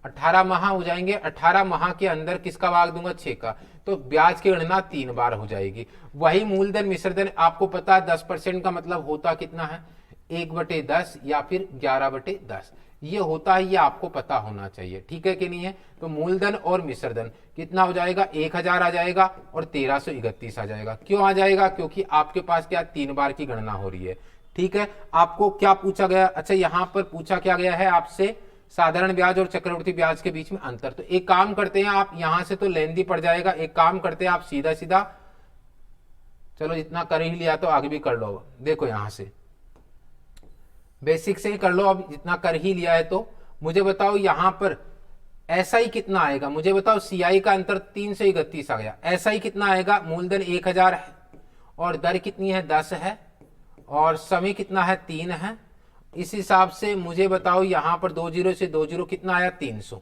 18 माह हो जाएंगे। 18 माह के अंदर किसका भाग दूंगा, 6 का, तो ब्याज की गणना 3 बार हो जाएगी। वही मूलधन मिश्र धन आपको पता है 10% का मतलब होता कितना है, 1/10 या फिर 11/10 ये होता है, ये आपको पता होना चाहिए। ठीक है कि नहीं है, तो मूलधन और मिश्र धन कितना हो जाएगा, 1000 आ जाएगा और 1331 आ जाएगा। क्यों आ जाएगा, क्योंकि आपके पास क्या 3 बार की गणना हो रही है। ठीक है, आपको क्या पूछा गया, अच्छा यहां पर पूछा क्या गया है आपसे, साधारण ब्याज और चक्रवृद्धि ब्याज के बीच में अंतर। तो एक काम करते हैं, आप यहां से तो लेंदी पड़ जाएगा, एक काम करते हैं आप सीधा सीधा, चलो जितना कर ही लिया तो आगे भी कर लो। देखो यहां से बेसिक से ही कर लो, अब जितना कर ही लिया है तो मुझे बताओ यहां पर ऐसा ही कितना आएगा, मुझे बताओ सीआई का अंतर 331 आ गया, ऐसा ही कितना आएगा, मूलधन 1000 है और दर कितनी है 10 है और समय कितना है 3 है। इस हिसाब से मुझे बताओ यहां पर 20 से 20 कितना आया 300।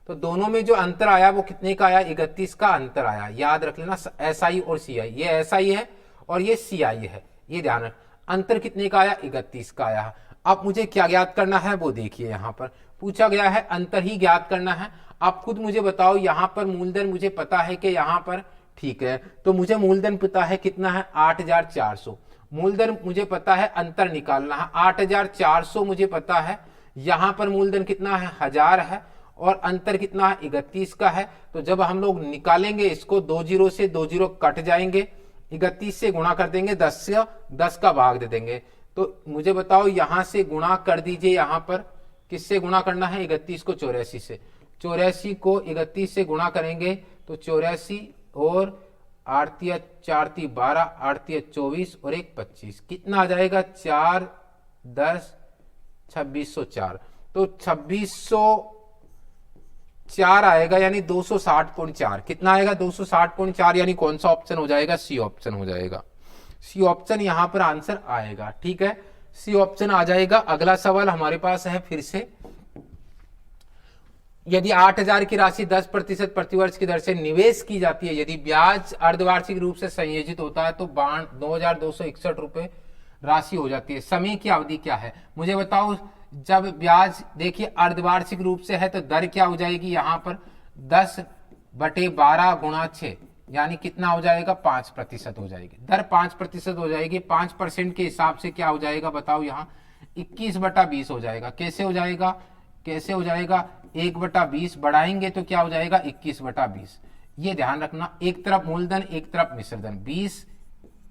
तो दोनों में जो अंतर आया वो कितने का आया, 31 का अंतर आया। याद रख लेना एसआई और सीआई, ये एसआई है और ये सीआई है, ये ध्यान रख। अंतर कितने का आया, 31 का आया। अब मुझे क्या ज्ञात करना है वो देखिए, यहां पर पूछा गया है अंतर ही ज्ञात करना है। आप खुद मुझे बताओ, यहां पर मूलधन मुझे पता है कि यहां पर ठीक है, तो मुझे मूलधन पता है कितना है 8400, मूलधन मुझे पता है, अंतर निकालना है 8400 मुझे पता है। यहां पर मूलधन कितना है 1000 है और अंतर कितना है 31 का है। तो जब हम लोग निकालेंगे इसको 20 से 20 कट जाएंगे, 31 से गुणा कर देंगे, 10 से 10 का भाग दे देंगे। तो मुझे बताओ यहां से गुणा कर दीजिए, यहां पर किससे गुणा करना है, 31 को 84 से, 84 को 31 से गुणा करेंगे तो 84 और 8 या 4 × 12, 8 × 24 और 1 25, कितना आ जाएगा 4 10 2604। तो 2604 आएगा, यानी 260.4। कितना आएगा 260.4, यानी कौन सा ऑप्शन हो जाएगा, सी ऑप्शन हो जाएगा। सी ऑप्शन यहां पर आंसर आएगा। ठीक है, सी ऑप्शन आ जाएगा। अगला सवाल हमारे पास है फिर से, यदि 8000 की राशि 10% प्रतिवर्ष की दर से निवेश की जाती है, यदि ब्याज अर्धवार्षिक रूप से संयोजित होता है तो 2261 रुपए राशि हो जाती है। समय की अवधि क्या है, मुझे बताओ। जब ब्याज देखिए अर्धवार्षिक रूप से है तो दर क्या हो जाएगी, यहां पर 10/12 × 6, यानी कितना हो जाएगा 5% हो जाएगी। दर 5% हो जाएगी। 5% के हिसाब से क्या हो जाएगा बताओ, यहाँ 21/20 हो जाएगा। कैसे हो जाएगा, कैसे हो जाएगा, 1/20 बढ़ाएंगे तो क्या हो जाएगा 21/20। ये ध्यान रखना, एक तरफ मूलधन एक तरफ मिश्रधन, 20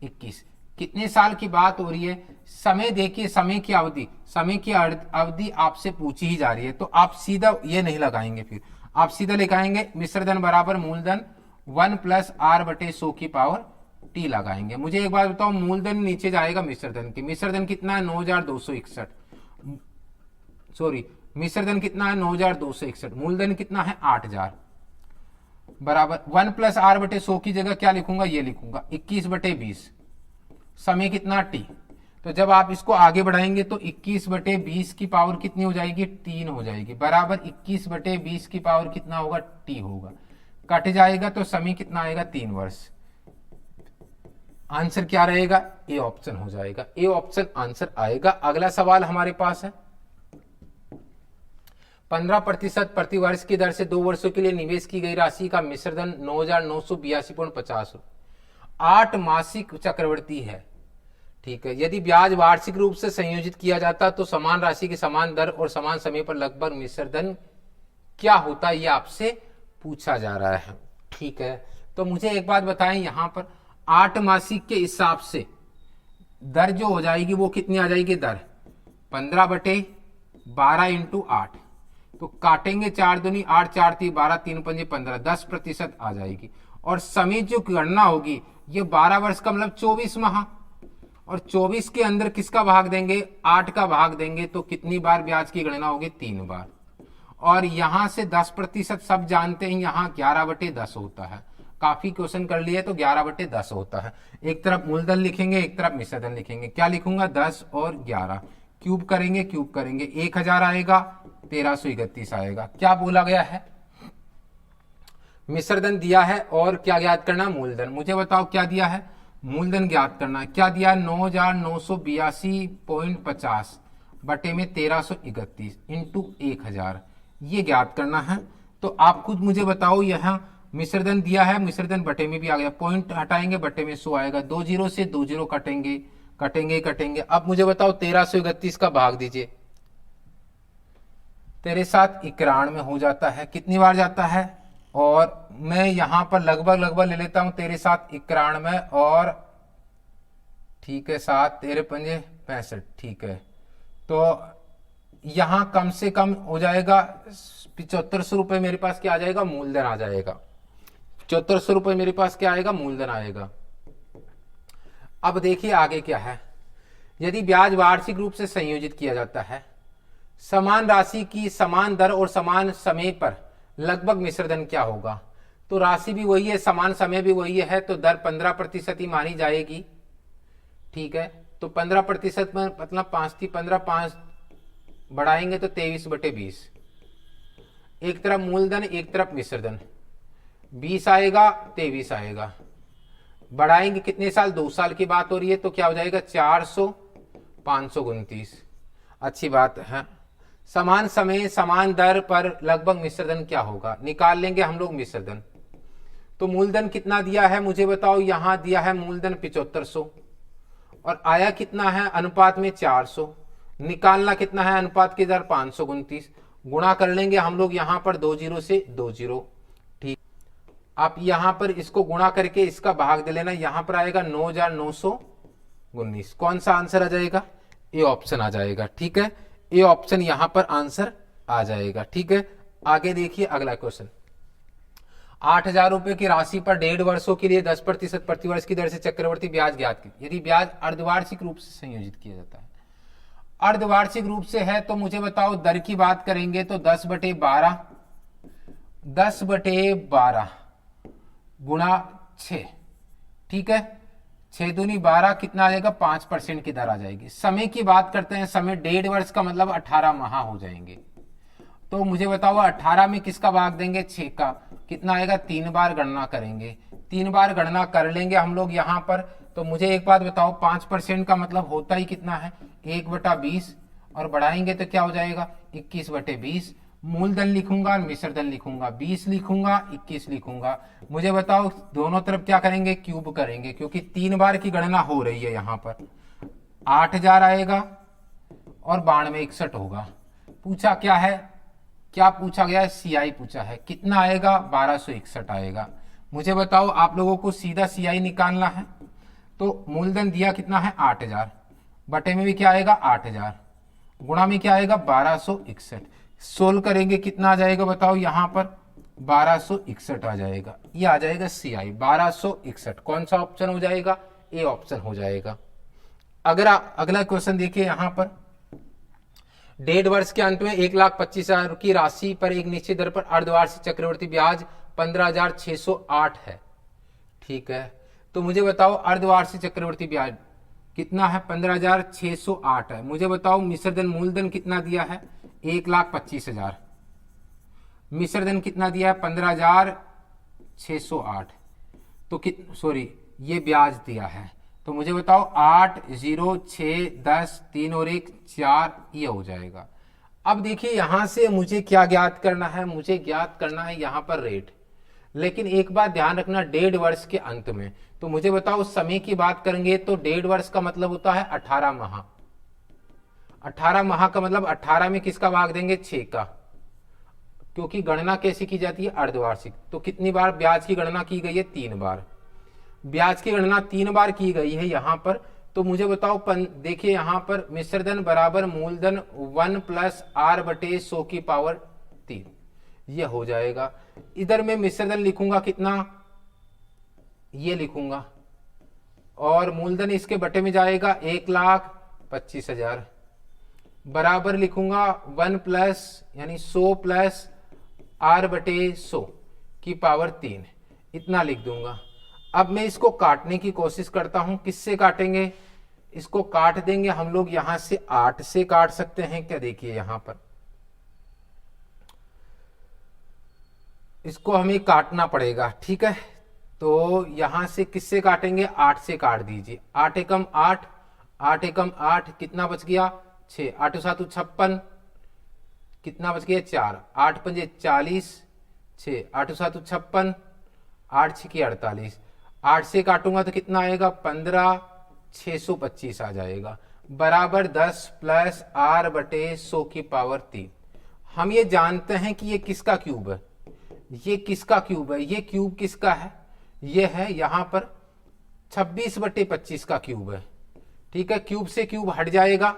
21। कितने साल की बात हो रही है, समय देखिए, समय की अवधि, समय की अवधि आपसे पूछी ही जा रही है। तो आप सीधा ये नहीं लगाएंगे, फिर आप सीधा लिखाएंगे मिश्रधन बराबर मूलधन 1 + r/100 की पावर t लगाएंगे। मुझे एक बात बताओ, मूलधन नीचे जाएगा मिश्रधन की, मिश्रधन कितना है 9261, सॉरी मिश्रधन कितना है 9261, मूलधन कितना है 8000, बराबर 1 + r/100 की जगह क्या लिखूंगा, ये लिखूंगा 21/20। समय कितना t, तो जब आप इसको आगे बढ़ाएंगे तो 21/20 की पावर कितनी हो जाएगी 3 हो जाएगी, बराबर 21/20 की पावर कितना होगा t होगा। कट जाएगा तो समय कितना आएगा 3 वर्ष। आंसर क्या रहेगा, ए ऑप्शन हो जाएगा। ए ऑप्शन आंसर आएगा। अगला सवाल हमारे पास है, 15% प्रतिवर्ष की दर से 2 वर्षों के लिए निवेश की गई राशि का मिश्रधन 9982.50, 8 मासिक चक्रवृद्धि है। ठीक है, यदि ब्याज वार्षिक रूप से संयोजित किया जाता तो समान राशि की समान दर और समान समय पर लगभग मिश्रधन क्या होता, ये आपसे पूछा जा रहा है। ठीक है, तो मुझे एक बात बताएं, यहां पर 8 मासिक के हिसाब से दर जो हो जाएगी वो कितनी आ जाएगी, दर 15/12 × 8, तो काटेंगे 4 दूनी 8, 4 × 12, 3 × 5 15, 10% आ जाएगी। और समय जो गणना होगी ये 12 वर्ष का मतलब 24 माह, और 24 के अंदर किसका भाग देंगे, 8 का भाग देंगे, तो कितनी बार ब्याज की गणना होगी 3 बार। और यहां से 10% सब जानते हैं, यहां 11/10 होता है। काफी क्वेश्चन कर लिए तो 11/10 होता है। एक तरफ मूलधन लिखेंगे एक तरफ मिश्रधन लिखेंगे, क्या लिखूंगा 10 और 11, क्यूब करेंगे 1000 आएगा, 1331 आएगा। क्या बोला गया है, मिश्रधन दिया है और क्या ज्ञात करना, मूलधन। मुझे बताओ क्या दिया है, मूलधन ज्ञात करना। क्या दिया, 9982.50 बटे में 1331 × 1000, ये ज्ञात करना है। तो आप खुद मुझे बताओ, यहां मिश्रधन दिया है, मिश्रधन बटे में भी आ गया, पॉइंट हटाएंगे बटे में 100 आएगा, 20 से 20 कटेंगे कटेंगे कटेंगे। अब मुझे बताओ 1331 का भाग दीजिए, तेरे साथ 91 हो जाता है। कितनी बार जाता है, और मैं यहां पर लगभग ले लेता हूं, तेरे साथ 91 और ठीक है 7 तेरे 5 65, ठीक है। तो यहां कम से कम हो जाएगा 7500 रुपए मेरे पास क्या आ जाएगा, मूलधन आ जाएगा। 7500 रुपए मेरे पास क्या आएगा, मूलधन आएगा। अब देखिए आगे क्या है। यदि ब्याज वार्षिक रूप से संयोजित किया जाता है, समान राशि की समान दर और समान समय पर लगभग मिश्रधन क्या होगा। तो राशि भी वही है, समान समय भी वही है, तो दर 15% ही मानी जाएगी। ठीक है, तो 15% में मतलब 5 थी 15, 5 बढ़ाएंगे तो 23/20। एक तरफ मूलधन एक तरफ मिश्रधन, 20 आएगा 23 आएगा। बढ़ाएंगे कितने साल, 2 साल की बात हो रही है, तो क्या हो जाएगा 400, 529। अच्छी बात है। समान समय समान दर पर लगभग मिश्रधन क्या होगा, निकाल लेंगे हम लोग मिश्रधन। तो मूलधन कितना दिया है मुझे बताओ, यहां दिया है मूलधन 7500 और आया कितना है अनुपात में 400। निकालना कितना है अनुपात की दर 529। गुणा कर लेंगे हम लोग यहां पर 2 जीरो से 2 जीरो। ठीक, आप यहां पर इसको गुणा करके इसका भाग दे लेना, यहां पर आएगा 9919। कौन सा आंसर आ जाएगा, ए ऑप्शन आ जाएगा। ठीक है, ए ऑप्शन यहां पर आंसर आ जाएगा। ठीक है, आगे देखिए अगला क्वेश्चन। 8000 रुपए की राशि पर 1.5 वर्षों के लिए 10% प्रतिवर्ष की दर से चक्रवर्ती ब्याज ज्ञात की। यदि ब्याज अर्धवार्षिक रूप से संयोजित किया जाता है, अर्धवार्षिक रूप से है तो मुझे बताओ दर की बात करेंगे तो 10/12 गुणा 6। ठीक है, 6 दूनी 12 कितना आ जाएगा, 5% की दर आ जाएगी। समय की बात करते हैं, समय 1.5 वर्ष का मतलब 18 माह हो जाएंगे। तो मुझे बताओ 18 में किसका भाग देंगे, 6 का, कितना आएगा, 3 बार गणना करेंगे। 3 बार गणना कर लेंगे हम लोग यहां पर। तो मुझे एक बात बताओ, 5% का मतलब होता ही कितना है, 1/20 और बढ़ाएंगे तो क्या हो जाएगा 21/20। मूलधन लिखूंगा मिश्रधन लिखूंगा, 20 लिखूंगा 21 लिखूंगा। मुझे बताओ दोनों तरफ क्या करेंगे, क्यूब करेंगे, क्योंकि 3 बार की गणना हो रही है यहां पर। 8000 आएगा और 9261 होगा। पूछा क्या है, क्या पूछा गया है, सीआई पूछा है। कितना आएगा, 1261 आएगा। मुझे बताओ आप लोगों को सीधा सीआई निकालना है, तो मूलधन दिया कितना है 8000, बटे में भी क्या आएगा 8000, गुणा में क्या आएगा 1261। सोल्व करेंगे कितना आ जाएगा बताओ, यहां पर 1261 आ जाएगा। ये आ जाएगा सीआई 1261। कौन सा ऑप्शन हो जाएगा, ए ऑप्शन हो जाएगा। अगर अगला क्वेश्चन देखिए यहां पर, 1.5 वर्ष के अंत में 1,25,000 की राशि पर एक निश्चित दर पर अर्धवार्षिक चक्रवर्ती ब्याज 15,608 है। ठीक है, तो मुझे बताओ अर्धवार्षिक चक्रवर्ती ब्याज कितना है, 15,608 है। मुझे बताओ मिश्रधन मूलधन कितना दिया है, 1,25,000। मिश्रधन कितना दिया है 15,608। तो सॉरी ये ब्याज दिया है। तो मुझे बताओ 8, 0, 6, 10, 3 और 1 4, ये हो जाएगा। अब देखिए यहां से मुझे क्या ज्ञात करना है, मुझे ज्ञात करना है यहां पर रेट। लेकिन एक बात ध्यान रखना, 1.5 वर्ष के अंत में। तो मुझे बताओ समय की बात करेंगे तो 1.5 वर्ष का मतलब होता है 18 माह। 18 माह का मतलब 18 में किसका भाग देंगे, 6 का, क्योंकि गणना कैसी की जाती है, अर्धवार्षिक। तो कितनी बार ब्याज की गणना की गई है, 3 बार। ब्याज की गणना 3 बार की गई है यहां पर। तो मुझे बताओ देखिए यहां पर मिश्रधन बराबर मूलधन 1 + r/100⁻3, ये हो जाएगा। इधर मैं मिश्रधन लिखूंगा कितना, ये लिखूंगा, और मूलधन इसके बटे में जाएगा 1,25,000, बराबर लिखूंगा 1 प्लस यानी 100 + r/100⁻3, इतना लिख दूंगा। अब मैं इसको काटने की कोशिश करता हूं, किससे काटेंगे, इसको काट देंगे हम लोग यहां से 8 से काट सकते हैं क्या, देखिए यहां पर इसको हमें काटना पड़ेगा। ठीक है, तो यहां से किससे काटेंगे, 8 से काट दीजिए। 8 एकम 8, 8 एकम 8, कितना बच गया 6, 8 7 56, कितना बच गया 4, 8 5 40, 6 8 7 56, 8 6 48, 8 से काटूंगा तो कितना आएगा 15,625 आ जाएगा, बराबर 10 + r/100⁻3। हम ये जानते हैं कि ये किसका क्यूब है, ये किसका क्यूब है, ये क्यूब किसका है, ये है यहां पर 26/25 का क्यूब है। ठीक है, क्यूब से क्यूब हट जाएगा।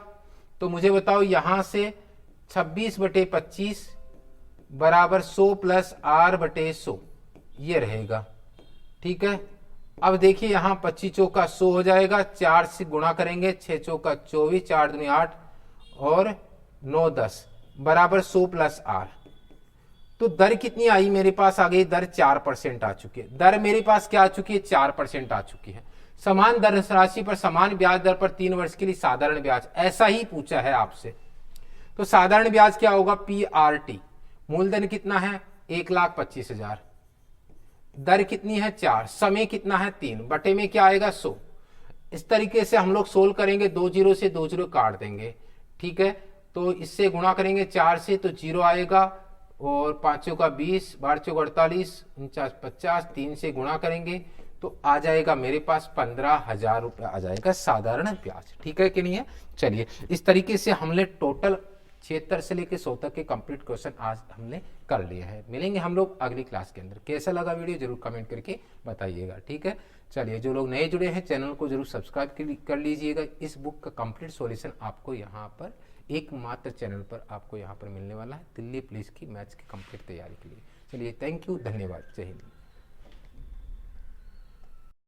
तो मुझे बताओ यहां से 26/25 बराबर 100 प्लस r/100 ये रहेगा। ठीक है, अब देखिए यहां 25 चौका 100 हो जाएगा, 4 से गुणा करेंगे, 6 चौका 24, 4 दूनी 8 और 9 10 बराबर 100 प्लस r। तो दर कितनी आई मेरे पास? आ गई दर 4% आ चुकी है। दर मेरे पास क्या आ चुकी है? 4% आ चुकी है। समान दर राशि पर समान ब्याज दर पर 3 वर्ष के लिए साधारण ब्याज, ऐसा ही पूछा है आपसे। तो साधारण ब्याज क्या होगा? PRT। मूलधन कितना है? 1,25,000। दर कितनी है? 4। समय कितना है? 3 बटे में क्या आएगा? 100। इस तरीके से हम लोग सोल्व करेंगे, 2 जीरो से 2 जीरो काट देंगे। ठीक है, तो इससे गुणा करेंगे 4 से तो 0 आएगा, और 5 का 20, 12 48, 49 50, 3 से गुणा करेंगे तो आ जाएगा मेरे पास 15,000 रुपये आ जाएगा साधारण ब्याज। ठीक है कि नहीं है? चलिए, इस तरीके से हमने टोटल 76 से लेकर 100 तक के कंप्लीट क्वेश्चन आज हमने कर लिए हैं। मिलेंगे हम लोग अगली क्लास के अंदर। कैसा लगा वीडियो जरूर कमेंट करके बताइएगा। ठीक है, चलिए, जो लोग नए जुड़े हैं चैनल को जरूर सब्सक्राइब कर लीजिएगा। इस बुक का कंप्लीट सॉल्यूशन आपको यहाँ पर एकमात्र चैनल पर आपको यहाँ पर मिलने वाला है, दिल्ली पुलिस की मैथ्स की कंप्लीट तैयारी के लिए। चलिए, थैंक यू, धन्यवाद, जय हिंद।